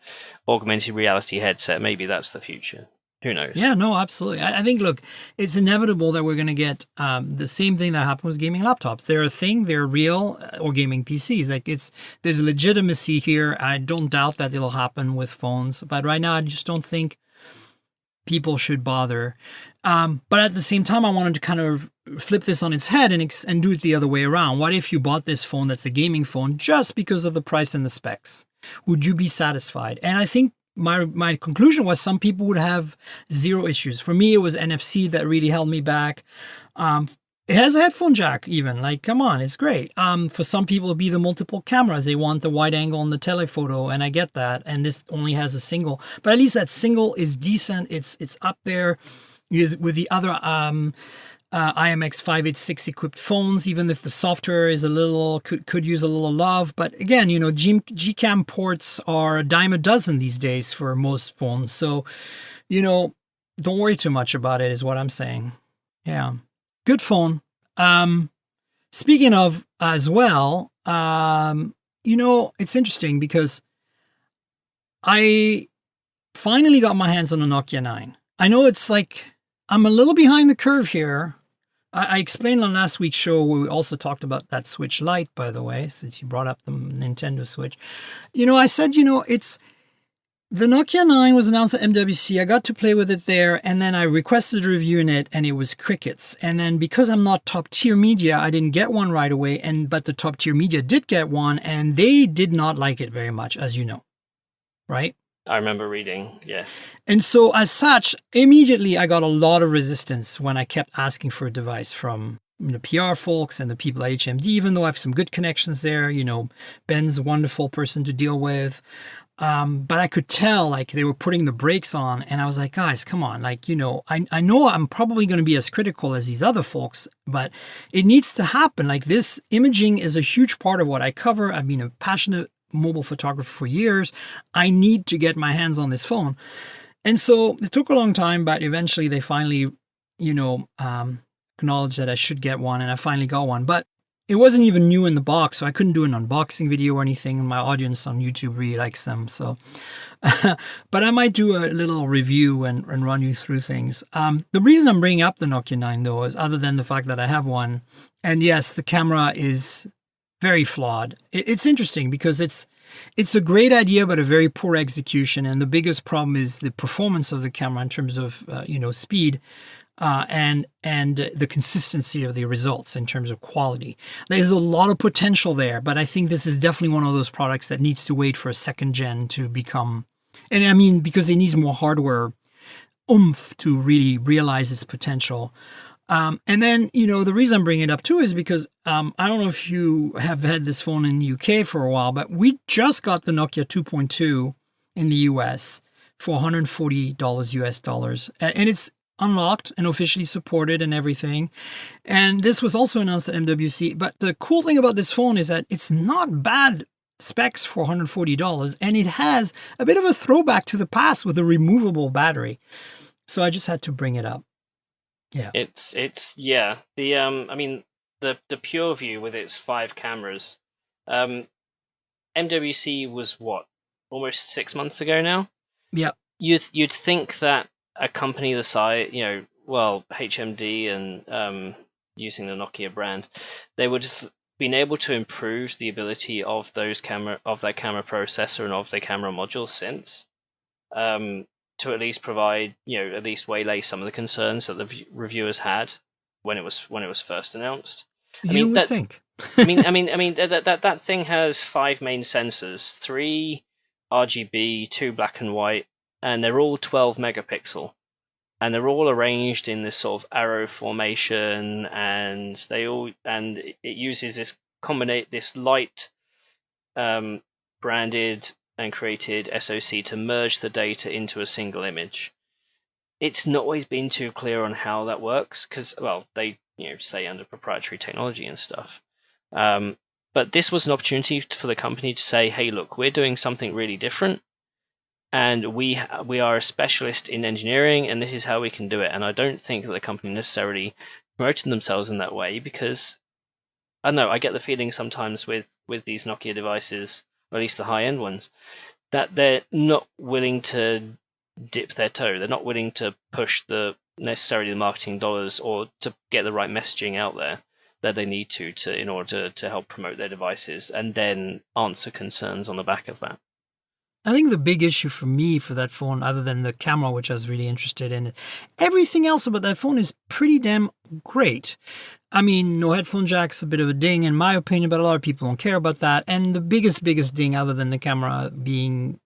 augmented reality headset. Maybe that's the future. Who knows? Yeah, no, absolutely. I think, look, it's inevitable that we're going to get the same thing that happened with gaming laptops. They're a thing. They're real, or gaming PCs. Like there's legitimacy here. I don't doubt that it'll happen with phones, but right now I just don't think people should bother. But at the same time, I wanted to kind of flip this on its head and do it the other way around. What if you bought this phone that's a gaming phone just because of the price and the specs? Would you be satisfied? And I think my conclusion was some people would have zero issues. For me, it was NFC that really held me back. It has a headphone jack even. Like, come on, it's great. For some people, it'll be the multiple cameras. They want the wide angle and the telephoto, and I get that. And this only has a single. But at least that single is decent. It's up there with the other IMX586 equipped phones, even if the software is could use a little love. But again, Gcam ports are a dime a dozen these days for most phones. So, don't worry too much about it is what I'm saying. Yeah. Good phone. Speaking of as well, it's interesting because I finally got my hands on a Nokia 9. I know it's like I'm a little behind the curve here. I explained on last week's show where we also talked about that Switch Lite, by the way, since you brought up the Nintendo Switch. I said, it's the Nokia 9 was announced at MWC. I got to play with it there, and then I requested a review in it, and it was crickets. And then because I'm not top tier media, I didn't get one right away. But the top tier media did get one, and they did not like it very much, as you know, right? I remember reading, yes. And so as such, immediately I got a lot of resistance when I kept asking for a device from the PR folks and the people at HMD, even though I have some good connections there. Ben's a wonderful person to deal with. But I could tell like they were putting the brakes on, and I was like, guys, come on. Like, I know I'm probably going to be as critical as these other folks, but it needs to happen. Like, this imaging is a huge part of what I cover. I've been a passionate mobile photographer for years. I need to get my hands on this phone. And so it took a long time, but eventually they finally, acknowledged that I should get one, and I finally got one. But it wasn't even new in the box, so I couldn't do an unboxing video or anything. My audience on YouTube really likes them. So, but I might do a little review and run you through things. The reason I'm bringing up the Nokia 9, though, is other than the fact that I have one, and yes, the camera is very flawed. It's interesting because it's a great idea, but a very poor execution. And the biggest problem is the performance of the camera in terms of, speed. And the consistency of the results in terms of quality. There's a lot of potential there, but I think this is definitely one of those products that needs to wait for a second gen to become, and I mean, because it needs more hardware oomph to really realize its potential. And then, the reason I'm bringing it up too is because I don't know if you have had this phone in the UK for a while, but we just got the Nokia 2.2 in the US for $140 US dollars. And it's unlocked and officially supported and everything. And this was also announced at MWC. But the cool thing about this phone is that it's not bad specs for $140, and it has a bit of a throwback to the past with a removable battery. So I just had to bring it up. Yeah. It's yeah. The the PureView with its 5 cameras. MWC was what, almost 6 months ago now? Yeah. You'd think that a company the size, HMD and using the Nokia brand, they would have been able to improve the ability of their camera processor and of their camera modules since, to at least provide, at least waylay some of the concerns that the reviewers had when it was first announced. You would think. That thing has 5 main sensors, 3 RGB, 2 black and white, and they're all 12 megapixel, and they're all arranged in this sort of arrow formation, and it uses this light branded and created SoC to merge the data into a single image. It's not always been too clear on how that works because, they say under proprietary technology and stuff. But this was an opportunity for the company to say, hey, look, we're doing something really different. And we are a specialist in engineering, and this is how we can do it. And I don't think that the company necessarily promoted themselves in that way because, I don't know, I get the feeling sometimes with these Nokia devices, or at least the high-end ones, that they're not willing to dip their toe. They're not willing to push necessarily the marketing dollars or to get the right messaging out there that they need to in order to help promote their devices and then answer concerns on the back of that. I think the big issue for me for that phone, other than the camera, which I was really interested in, everything else about that phone is pretty damn great. I mean, no headphone jack's a bit of a ding in my opinion, but a lot of people don't care about that. And the biggest ding, other than the camera being,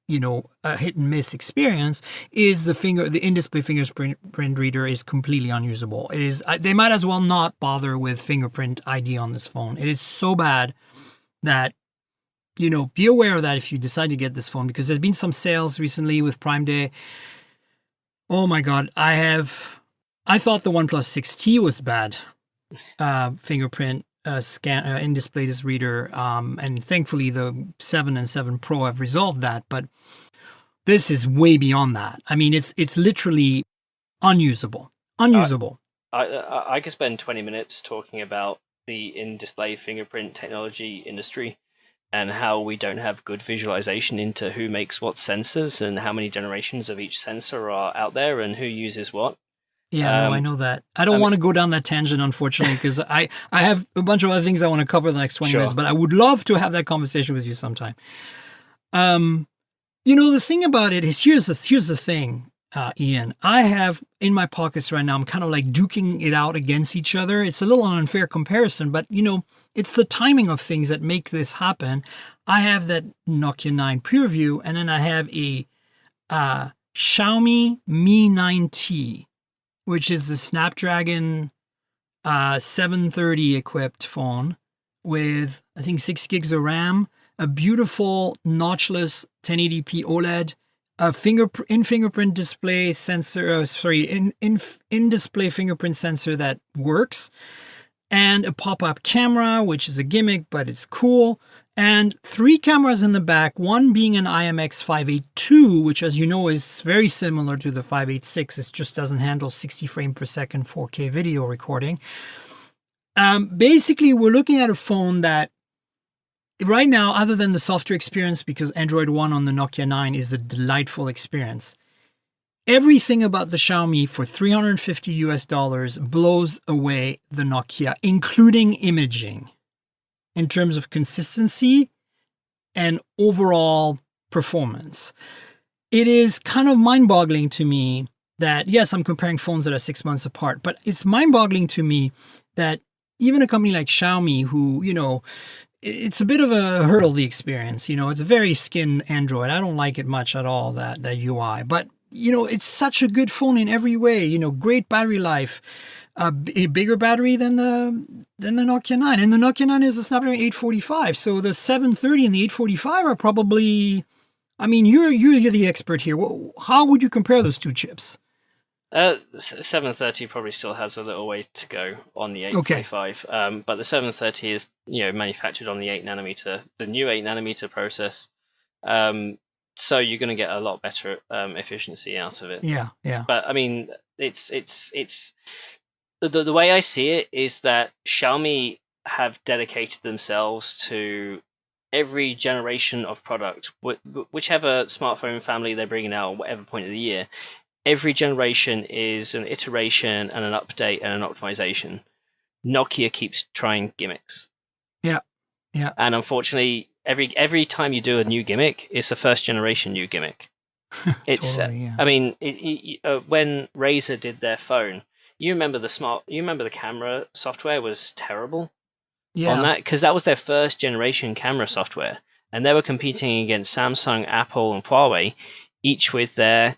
a hit and miss experience, is the in-display fingerprint reader is completely unusable. It is. They might as well not bother with fingerprint ID on this phone. It is so bad that, be aware of that if you decide to get this phone, because there's been some sales recently with Prime Day. Oh my God. I thought the OnePlus 6T was bad. Fingerprint scan in-display this reader. And thankfully the 7 and 7 Pro have resolved that, but this is way beyond that. I mean, it's literally unusable. I could spend 20 minutes talking about the in-display fingerprint technology industry and how we don't have good visualization into who makes what sensors and how many generations of each sensor are out there and who uses what. Yeah, no, I know that. I don't want to go down that tangent, unfortunately, because I have a bunch of other things I want to cover in the next 20 minutes, but I would love to have that conversation with you sometime. The thing about it is, here's the thing, Ian. I have in my pockets right now, I'm kind of like duking it out against each other. It's a little an unfair comparison, but it's the timing of things that make this happen. I have that Nokia 9 PureView, and then I have a Xiaomi Mi 9T, which is the Snapdragon 730 equipped phone with, I think, 6 gigs of RAM, a beautiful notchless 1080p OLED, a fingerprint display sensor, in display fingerprint sensor that works, and a pop-up camera, which is a gimmick, but it's cool. And 3 cameras in the back, one being an IMX582, which, as you know, is very similar to the 586. It just doesn't handle 60 frames per second 4K video recording. Basically, we're looking at a phone that right now, other than the software experience, because Android One on the Nokia 9 is a delightful experience, everything about the Xiaomi for $350 blows away the Nokia, including imaging, in terms of consistency and overall performance. It is kind of mind-boggling to me that, yes, I'm comparing phones that are 6 months apart, but it's mind-boggling to me that even a company like Xiaomi, who, it's a bit of a hurdle, the experience. It's a very skin Android. I don't like it much at all, that UI. But, it's such a good phone in every way. Great battery life, a bigger battery than the Nokia 9. And the Nokia 9 is a Snapdragon 845. So the 730 and the 845 are probably, you're the expert here. How would you compare those two chips? 730 probably still has a little way to go on the 845, but the 730 is manufactured on the 8nm, the new 8nm process, so you're going to get a lot better efficiency out of it. Yeah. But it's the way I see it is that Xiaomi have dedicated themselves to every generation of product, whichever smartphone family they're bringing out, whatever point of the year. Every generation is an iteration and an update and an optimization. Nokia keeps trying gimmicks. Yeah. And unfortunately, every time you do a new gimmick, it's a first generation new gimmick. It's totally, yeah. When Razer did their phone, you remember the camera software was terrible on that, because that was their first generation camera software, and they were competing against Samsung, Apple, and Huawei, each with their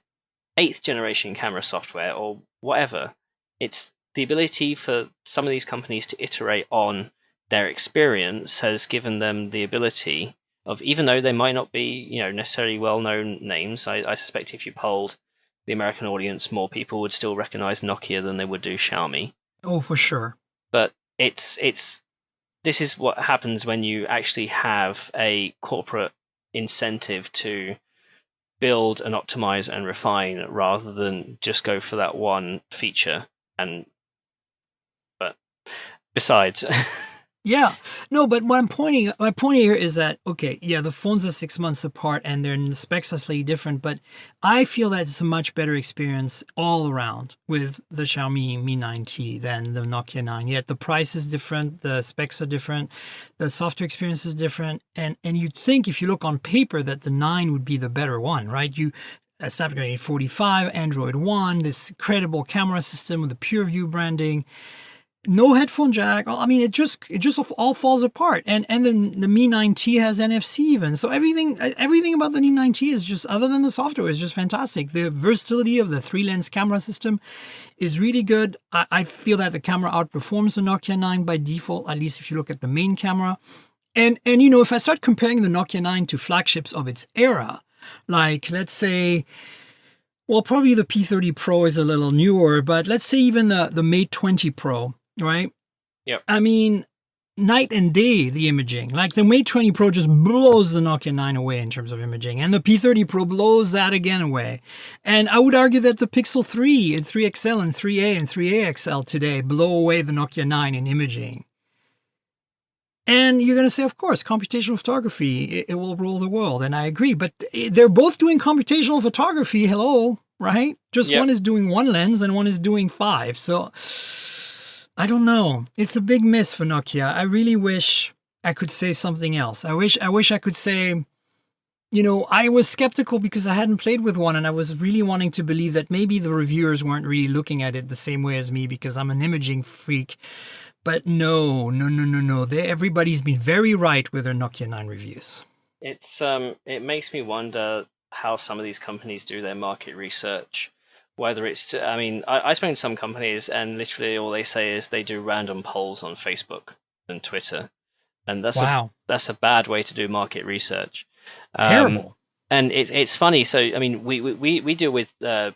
8th generation camera software or whatever. It's the ability for some of these companies to iterate on their experience has given them the ability of, even though they might not be necessarily well-known names, I suspect if you polled the American audience, more people would still recognize Nokia than they would do Xiaomi. Oh, for sure. But this is what happens when you actually have a corporate incentive to build and optimize and refine rather than just go for that one feature. But besides, yeah, no, but my point here is that, okay, yeah, the phones are 6 months apart and the specs are slightly different, but I feel that it's a much better experience all around with the Xiaomi Mi 9T than the Nokia 9. Yet the price is different, the specs are different, the software experience is different, and you'd think, if you look on paper, that the 9 would be the better one, right? Snapdragon 845, Android One, this credible camera system with the PureView branding. No headphone jack. It just all falls apart. And the Mi 9T has NFC even. So everything about the Mi 9T is just, other than the software, is just fantastic. The versatility of the 3-lens camera system is really good. I feel that the camera outperforms the Nokia 9 by default, at least if you look at the main camera. And if I start comparing the Nokia 9 to flagships of its era, like, let's say, well, probably the P30 Pro is a little newer, but let's say even the Mate 20 Pro, right? Yep. Night and day, the imaging. Like, the Mate 20 Pro just blows the Nokia 9 away in terms of imaging, and the P30 Pro blows that again away. And I would argue that the Pixel 3 and 3 XL and 3A and 3A XL today blow away the Nokia 9 in imaging. And you're going to say, of course, computational photography, it will rule the world. And I agree. But they're both doing computational photography. Hello, right? Just One is doing 1 lens and one is doing 5. So I don't know. It's a big miss for Nokia. I really wish I could say something else. I wish I could say, I was skeptical because I hadn't played with one, and I was really wanting to believe that maybe the reviewers weren't really looking at it the same way as me because I'm an imaging freak. But no. Everybody's been very right with their Nokia 9 reviews. It makes me wonder how some of these companies do their market research. Whether it's, I spoke to some companies and literally all they say is they do random polls on Facebook and Twitter. and that's Wow. a bad way to do market research. Terrible. And it's funny. So I mean, we deal with the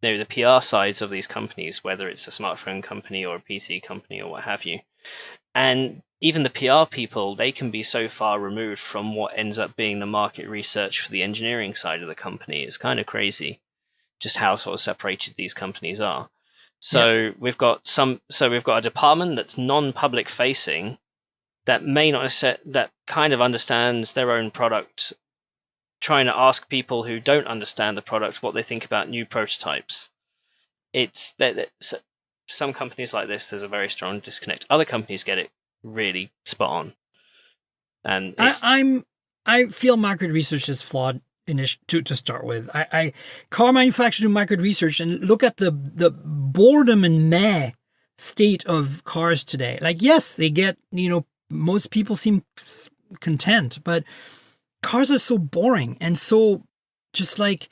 PR sides of these companies, whether it's a smartphone company or a PC company or what have you. And even the PR people, they can be so far removed from what ends up being the market research for the engineering side of the company. It's kind of crazy just how sort of separated these companies are. So we've got a department that's non-public facing that may not that kind of understands their own product, trying to ask people who don't understand the product what they think about new prototypes. It's that some companies like this, there's a very strong disconnect. Other companies get it really spot on. And I feel market research is flawed to start with. Car manufacturers do market research and look at the boredom and meh state of cars today. Like, yes, they get, most people seem content, but cars are so boring and so just like,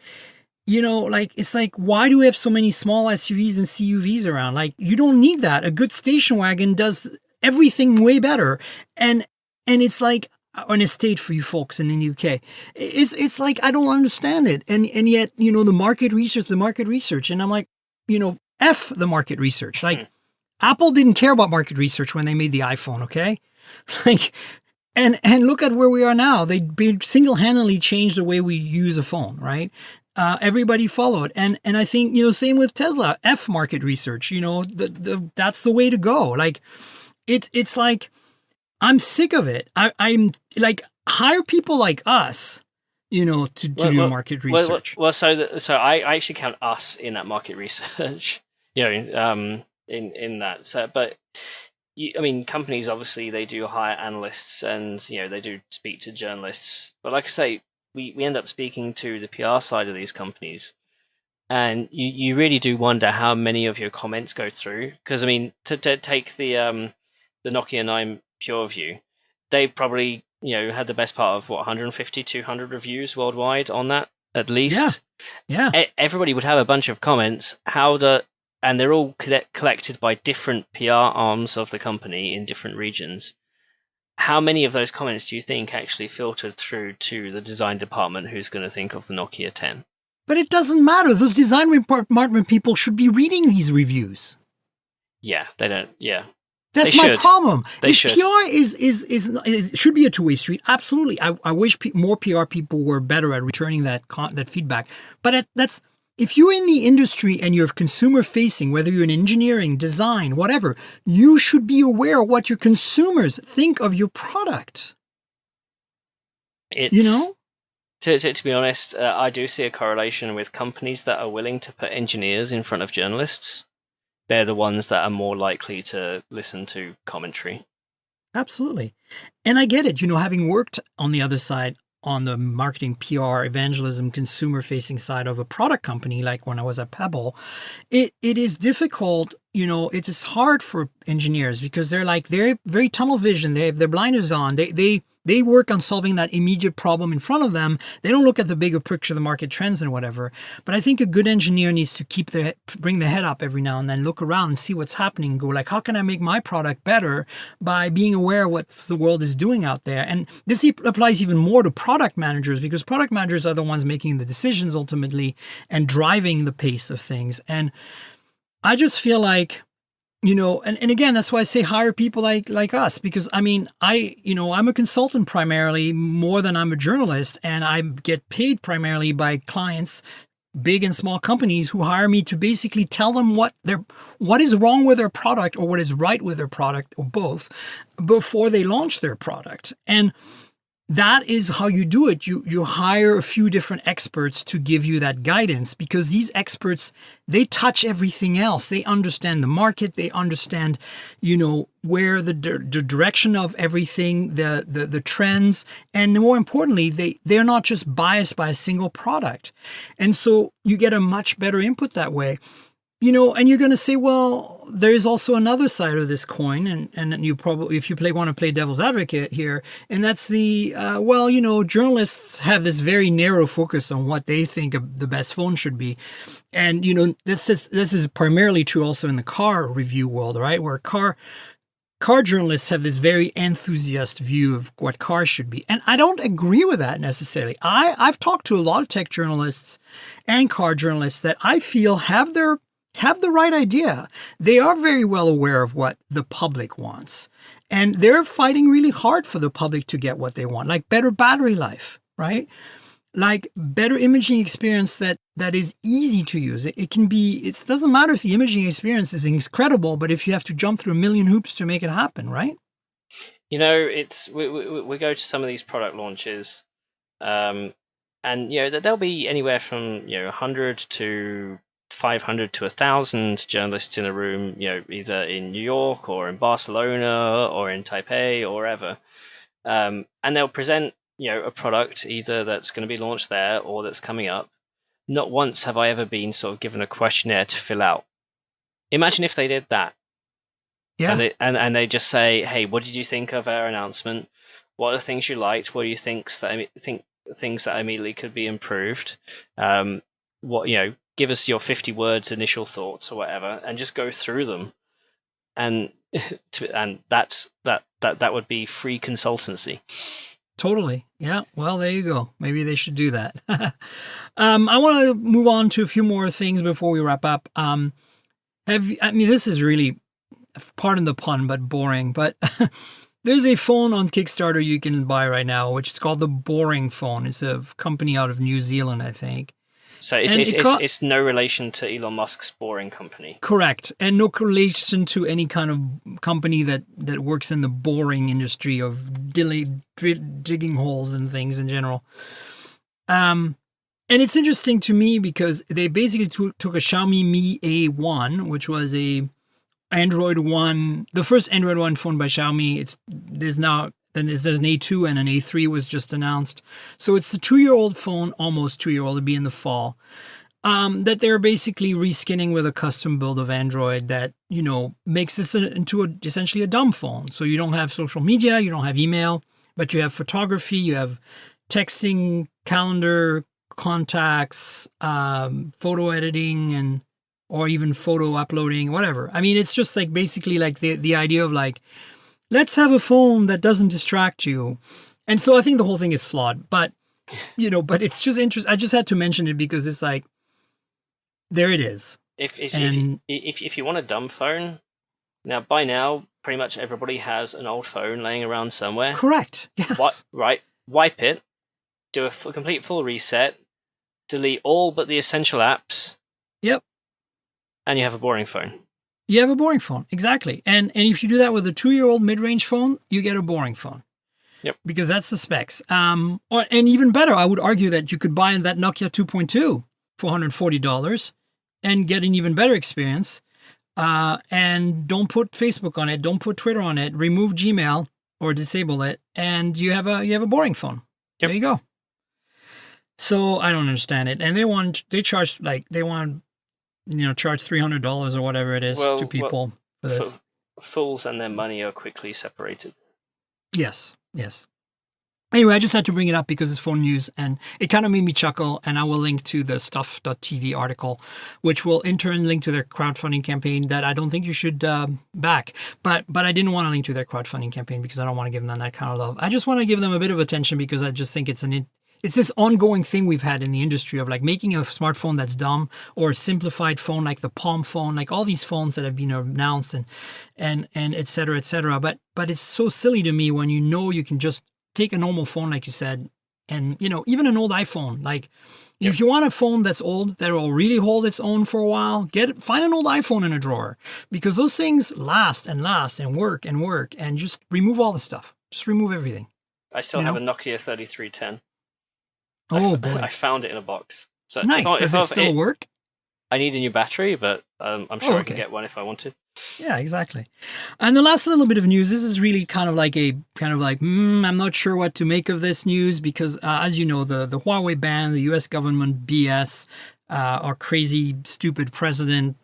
it's like, why do we have so many small SUVs and CUVs around? Like, you don't need that. A good station wagon does everything way better. And it's like an estate for you folks in the UK. It's like, I don't understand it. And yet, the market research. And I'm like, F the market research. Like, Apple didn't care about market research when they made the iPhone, okay? Like, and look at where we are now. They single-handedly changed the way we use a phone, right? Everybody followed. And I think, same with Tesla, F market research, that's the way to go. Like, it's like, I'm sick of it. I'm like, hire people like us, to do market research. So I actually count us in that market research, in that. So, but companies, obviously they do hire analysts and, they do speak to journalists. But like I say, we end up speaking to the PR side of these companies. And you really do wonder how many of your comments go through. Because, to take the Nokia 9 PureView, they probably, had the best part of 150, 200 reviews worldwide on that, at least. Yeah. Everybody would have a bunch of comments. And they're all collected by different PR arms of the company in different regions. How many of those comments do you think actually filtered through to the design department who's going to think of the Nokia 10? But it doesn't matter. Those design department people should be reading these reviews. Yeah, they don't. Yeah. That's my problem. They should. PR is should be a two-way street. Absolutely. I wish more PR people were better at returning that feedback. But that's, if you're in the industry and you're consumer facing, whether you're in engineering, design, whatever, you should be aware of what your consumers think of your product. To be honest, I do see a correlation with companies that are willing to put engineers in front of journalists. They're the ones that are more likely to listen to commentary. Absolutely. And I get it. Having worked on the other side, on the marketing, PR, evangelism, consumer-facing side of a product company, like when I was at Pebble, it is difficult. It is hard for engineers because they're very tunnel vision. They have their blinders on. They work on solving that immediate problem in front of them. They don't look at the bigger picture, the market trends and whatever. But I think a good engineer needs to bring the head up every now and then, look around and see what's happening and go like, how can I make my product better by being aware of what the world is doing out there? And this applies even more to product managers, because product managers are the ones making the decisions ultimately and driving the pace of things. And I just feel like, and again, that's why I say hire people like us, because I'm a consultant primarily more than I'm a journalist, and I get paid primarily by clients, big and small companies, who hire me to basically tell them what is wrong with their product or what is right with their product, or both, before they launch their product. And that is how you do it. You hire a few different experts to give you that guidance, because these experts, they touch everything else. They understand the market. They understand, where the direction of everything, the trends, and more importantly, they're not just biased by a single product. And so you get a much better input that way. And you're going to say, well, there's also another side of this coin, and you probably, if you want to play devil's advocate here, and that's the, journalists have this very narrow focus on what they think the best phone should be. And, this is primarily true also in the car review world, right? Where car car journalists have this very enthusiastic view of what cars should be. And I don't agree with that necessarily. I've talked to a lot of tech journalists and car journalists that I feel have the right idea. They are very well aware of what the public wants. And they're fighting really hard for the public to get what they want, like better battery life, right? Like better imaging experience that is easy to use. It doesn't matter if the imaging experience is incredible, but if you have to jump through a million hoops to make it happen, right? We go to some of these product launches, and there'll be anywhere from 100 to 500 to 1,000 journalists in a room, either in New York or in Barcelona or in Taipei or wherever, and they'll present a product either that's going to be launched there or that's coming up. Not once have I ever been sort of given a questionnaire to fill out. Imagine if they did that. Yeah. And they just say, hey, what did you think of our announcement? What are the things you liked? What do you things that immediately could be improved? Give us your 50 words initial thoughts or whatever, and just go through them. And that would be free consultancy. Totally. Yeah. Well, there you go. Maybe they should do that. I want to move on to a few more things before we wrap up. This is really, pardon the pun, but boring. But there's a phone on Kickstarter you can buy right now, which is called the Boring Phone. It's a company out of New Zealand, I think. So it's no relation to Elon Musk's Boring Company. Correct. And no relation to any kind of company that works in the boring industry of digging holes and things in general. And it's interesting to me because they basically took a Xiaomi Mi A1, which was a Android One, the first Android One phone by Xiaomi. There's an A2 and an A3 was just announced. So it's the 2-year-old phone, almost 2-year-old, it'll be in the fall, that they're basically reskinning with a custom build of Android that, makes this into essentially a dumb phone. So you don't have social media, you don't have email, but you have photography, you have texting, calendar, contacts, photo editing, or even photo uploading, whatever. I mean, it's just like basically like the idea of like, let's have a phone that doesn't distract you. And so I think the whole thing is flawed, but it's just interesting. I just had to mention it because it's like, there it is. If you want a dumb phone, by now, pretty much everybody has an old phone laying around somewhere. Correct. Yes. Wipe it, do a complete full reset, delete all but the essential apps. Yep. And you have a boring phone. You have a boring phone, exactly. And if you do that with a 2-year-old mid-range phone, you get a boring phone. Yep. Because that's the specs. And even better, I would argue that you could buy that Nokia 2.2 for $140 and get an even better experience. And don't put Facebook on it, don't put Twitter on it, remove Gmail or disable it, and you have a boring phone. Yep. There you go. So I don't understand it. And they charge $300 or whatever it is to people for this. Fools and their money are quickly separated. Yes. Anyway, I just had to bring it up because it's phone news and it kind of made me chuckle, and I will link to the stuff.tv article, which will in turn link to their crowdfunding campaign that I don't think you should back. But I didn't want to link to their crowdfunding campaign because I don't want to give them that kind of love. I just want to give them a bit of attention because I just think it's this ongoing thing we've had in the industry of like making a smartphone that's dumb, or a simplified phone like the Palm phone, like all these phones that have been announced and et cetera, et cetera. But it's so silly to me when you can just take a normal phone, like you said, and even an old iPhone. Like if you want a phone that's old, that will really hold its own for a while, find an old iPhone in a drawer, because those things last and work and just remove all the stuff. Just remove everything. I still have a Nokia 3310. Oh boy! I found it in a box. So nice. Does it still work? I need a new battery, but I'm sure I can get one if I wanted. Yeah, exactly. And the last little bit of news. This is really kind of like I'm not sure what to make of this news because, as you know, the Huawei ban, the U.S. government BS, our crazy, stupid president,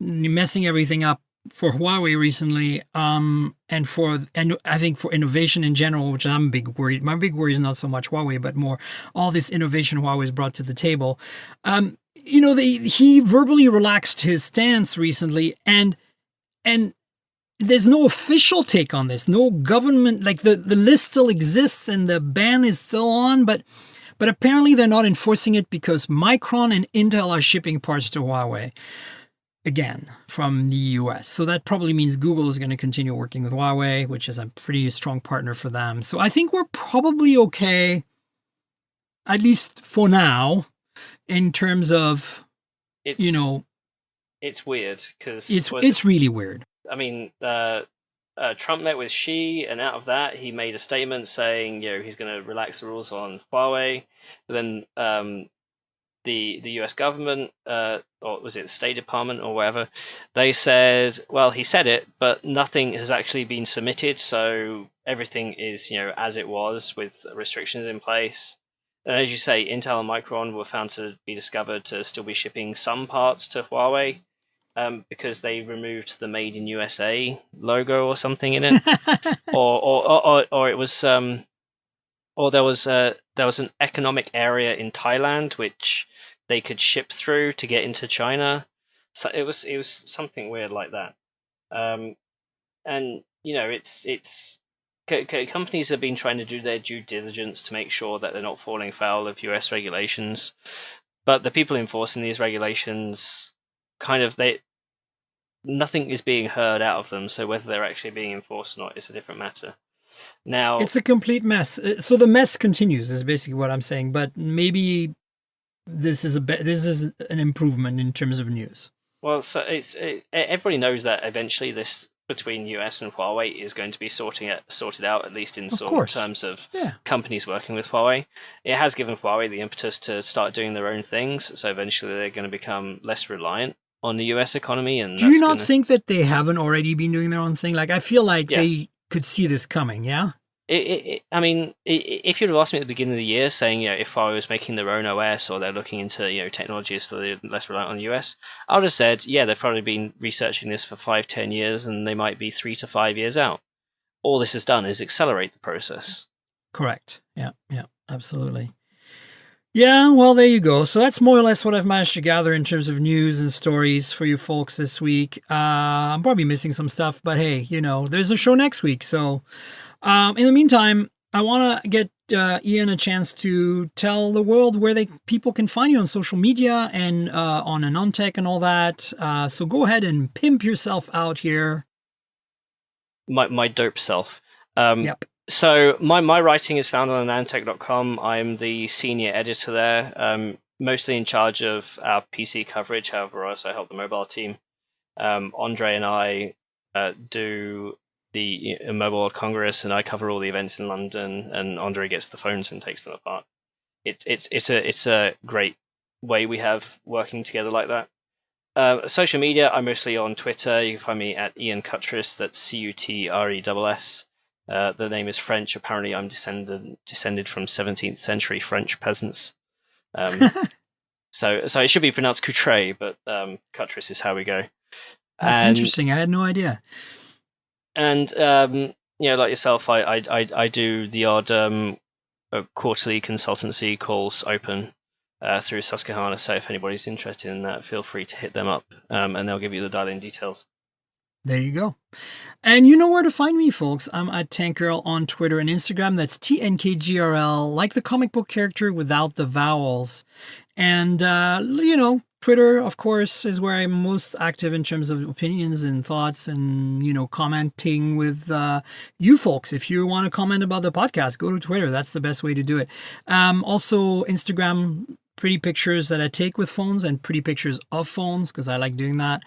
messing everything up for Huawei recently, and I think for innovation in general, which I'm big worried. My big worry is not so much Huawei, but more all this innovation Huawei's brought to the table. He verbally relaxed his stance recently, and there's no official take on this. No government, like the list still exists and the ban is still on, but apparently they're not enforcing it because Micron and Intel are shipping parts to Huawei again from the US. So that probably means Google is going to continue working with Huawei, which is a pretty strong partner for them. So I think we're probably okay, at least for now, in terms of, it's weird because it's really weird. I mean, Trump met with Xi, and out of that, he made a statement saying, he's going to relax the rules on Huawei. But then the U.S. government, or was it the State Department or whatever, they said, well, he said it, but nothing has actually been submitted, so everything is, as it was with restrictions in place. And as you say, Intel and Micron were found to be discovered to still be shipping some parts to Huawei. Because they removed the "Made in USA" logo or something in it, or it was, or there was an economic area in Thailand which they could ship through to get into China. So it was something weird like that. And it's companies have been trying to do their due diligence to make sure that they're not falling foul of US regulations, but the people enforcing these regulations nothing is being heard out of them, so whether they're actually being enforced or not is a different matter. Now, it's a complete mess. So the mess continues is basically what I'm saying, but maybe this is an improvement in terms of news. Well, so everybody knows that eventually this between US and Huawei is going to be sorted out, at least in terms of companies working with Huawei. It has given Huawei the impetus to start doing their own things, so eventually they're going to become less reliant on the US economy. And do you not think that they haven't already been doing their own thing? Like, I feel like they could see this coming, yeah? I mean, if you'd have asked me at the beginning of the year, saying, if Huawei was making their own OS or they're looking into, technologies so they're less reliant on the US, I would have said, they've probably been researching this for 5-10 years and they might be 3 to 5 years out. All this has done is accelerate the process. Correct. Yeah, absolutely. Yeah, well, there you go. So that's more or less what I've managed to gather in terms of news and stories for you folks this week. I'm probably missing some stuff, but hey, there's a show next week. So in the meantime, I want to get Ian a chance to tell the world where people can find you on social media and on AnandTech and all that. So go ahead and pimp yourself out here. My dope self. Yep. So my writing is found on AnandTech.com. I'm the senior editor there, mostly in charge of our PC coverage. However, I also help the mobile team. Andre and I do the Mobile World Congress, and I cover all the events in London. And Andre gets the phones and takes them apart. It's a great way we have working together like that. Social media, I'm mostly on Twitter. You can find me at Ian Cutress. That's Cutress. The name is French. Apparently, I'm descended from 17th century French peasants. So it should be pronounced Coutre, but Cutress is how we go. That's interesting. I had no idea. And like yourself, I do the odd quarterly consultancy calls open through Susquehanna. So if anybody's interested in that, feel free to hit them up, and they'll give you the dial-in details. There you go. And you know where to find me, folks. I'm at TankGirl on Twitter and Instagram. That's TNKGRL, like the comic book character without the vowels. And, Twitter, of course, is where I'm most active in terms of opinions and thoughts and, commenting with you folks. If you want to comment about the podcast, go to Twitter. That's the best way to do it. Also, Instagram, pretty pictures that I take with phones and pretty pictures of phones because I like doing that.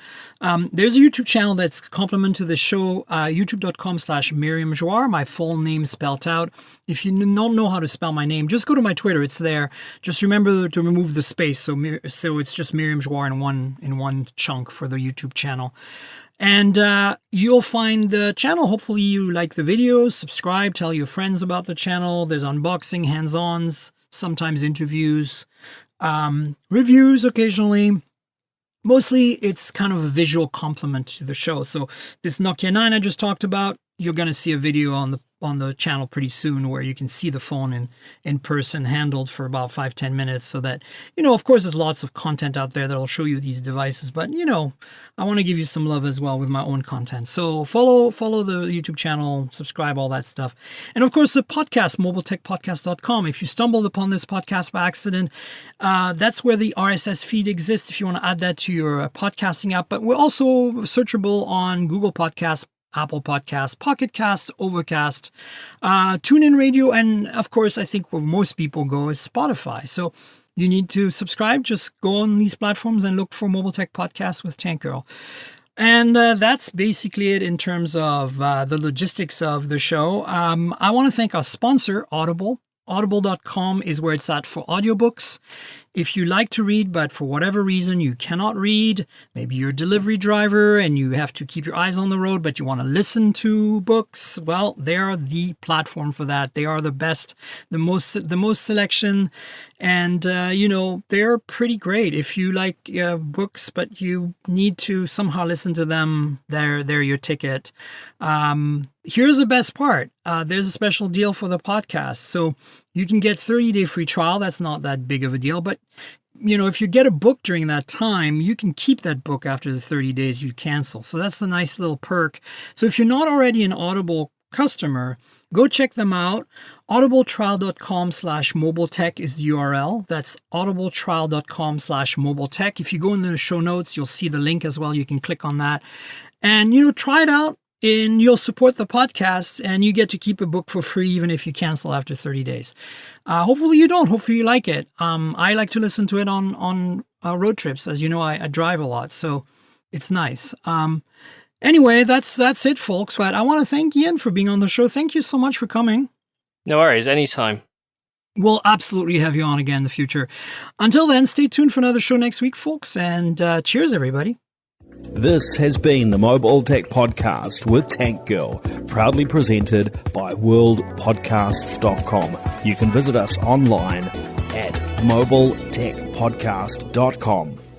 There's a YouTube channel that's complement to the show, youtube.com/Miriam Jouar, my full name spelled out. If you don't know how to spell my name, just go to my Twitter. It's there. Just remember to remove the space. So it's just Miriam Jouar in one chunk for the YouTube channel. And you'll find the channel. Hopefully you like the videos. Subscribe. Tell your friends about the channel. There's unboxing, hands-ons, sometimes interviews, reviews occasionally. Mostly it's kind of a visual complement to the show. So this Nokia 9 I just talked about, you're going to see a video on the channel pretty soon where you can see the phone in person handled for about 5-10 minutes, so that, of course, there's lots of content out there that'll show you these devices, but, I want to give you some love as well with my own content. So follow the YouTube channel, subscribe, all that stuff. And of course, the podcast, mobiletechpodcast.com. If you stumbled upon this podcast by accident, that's where the RSS feed exists if you want to add that to your podcasting app. But we're also searchable on Google Podcasts, Apple Podcasts, Pocket Cast, Overcast, TuneIn Radio, and of course, I think where most people go is Spotify. So you need to subscribe. Just go on these platforms and look for Mobile Tech Podcast with Tank Girl. And that's basically it in terms of the logistics of the show. I want to thank our sponsor, Audible. Audible.com is where it's at for audiobooks. If you like to read, but for whatever reason you cannot read, maybe you're a delivery driver and you have to keep your eyes on the road, but you want to listen to books, well, they're the platform for that. They are the best, the most selection, and they're pretty great. If you like books, but you need to somehow listen to them, they're your ticket. Here's the best part. There's a special deal for the podcast. So you can get 30-day free trial. That's not that big of a deal. But, if you get a book during that time, you can keep that book after the 30 days you cancel. So that's a nice little perk. So if you're not already an Audible customer, go check them out. audibletrial.com/mobiletech is the URL. That's audibletrial.com/mobiletech. If you go in the show notes, you'll see the link as well. You can click on that and, try it out. And you'll support the podcast, and you get to keep a book for free even if you cancel after 30 days. Hopefully you don't. Hopefully you like it. I like to listen to it on road trips. As you know, I drive a lot, so it's nice. Anyway, that's it, folks. But I want to thank Ian for being on the show. Thank you so much for coming. No worries, anytime. We'll absolutely have you on again in the future. Until then, stay tuned for another show next week, folks, and cheers, everybody. This has been the Mobile Tech Podcast with Tank Girl, proudly presented by worldpodcasts.com. You can visit us online at mobiletechpodcast.com.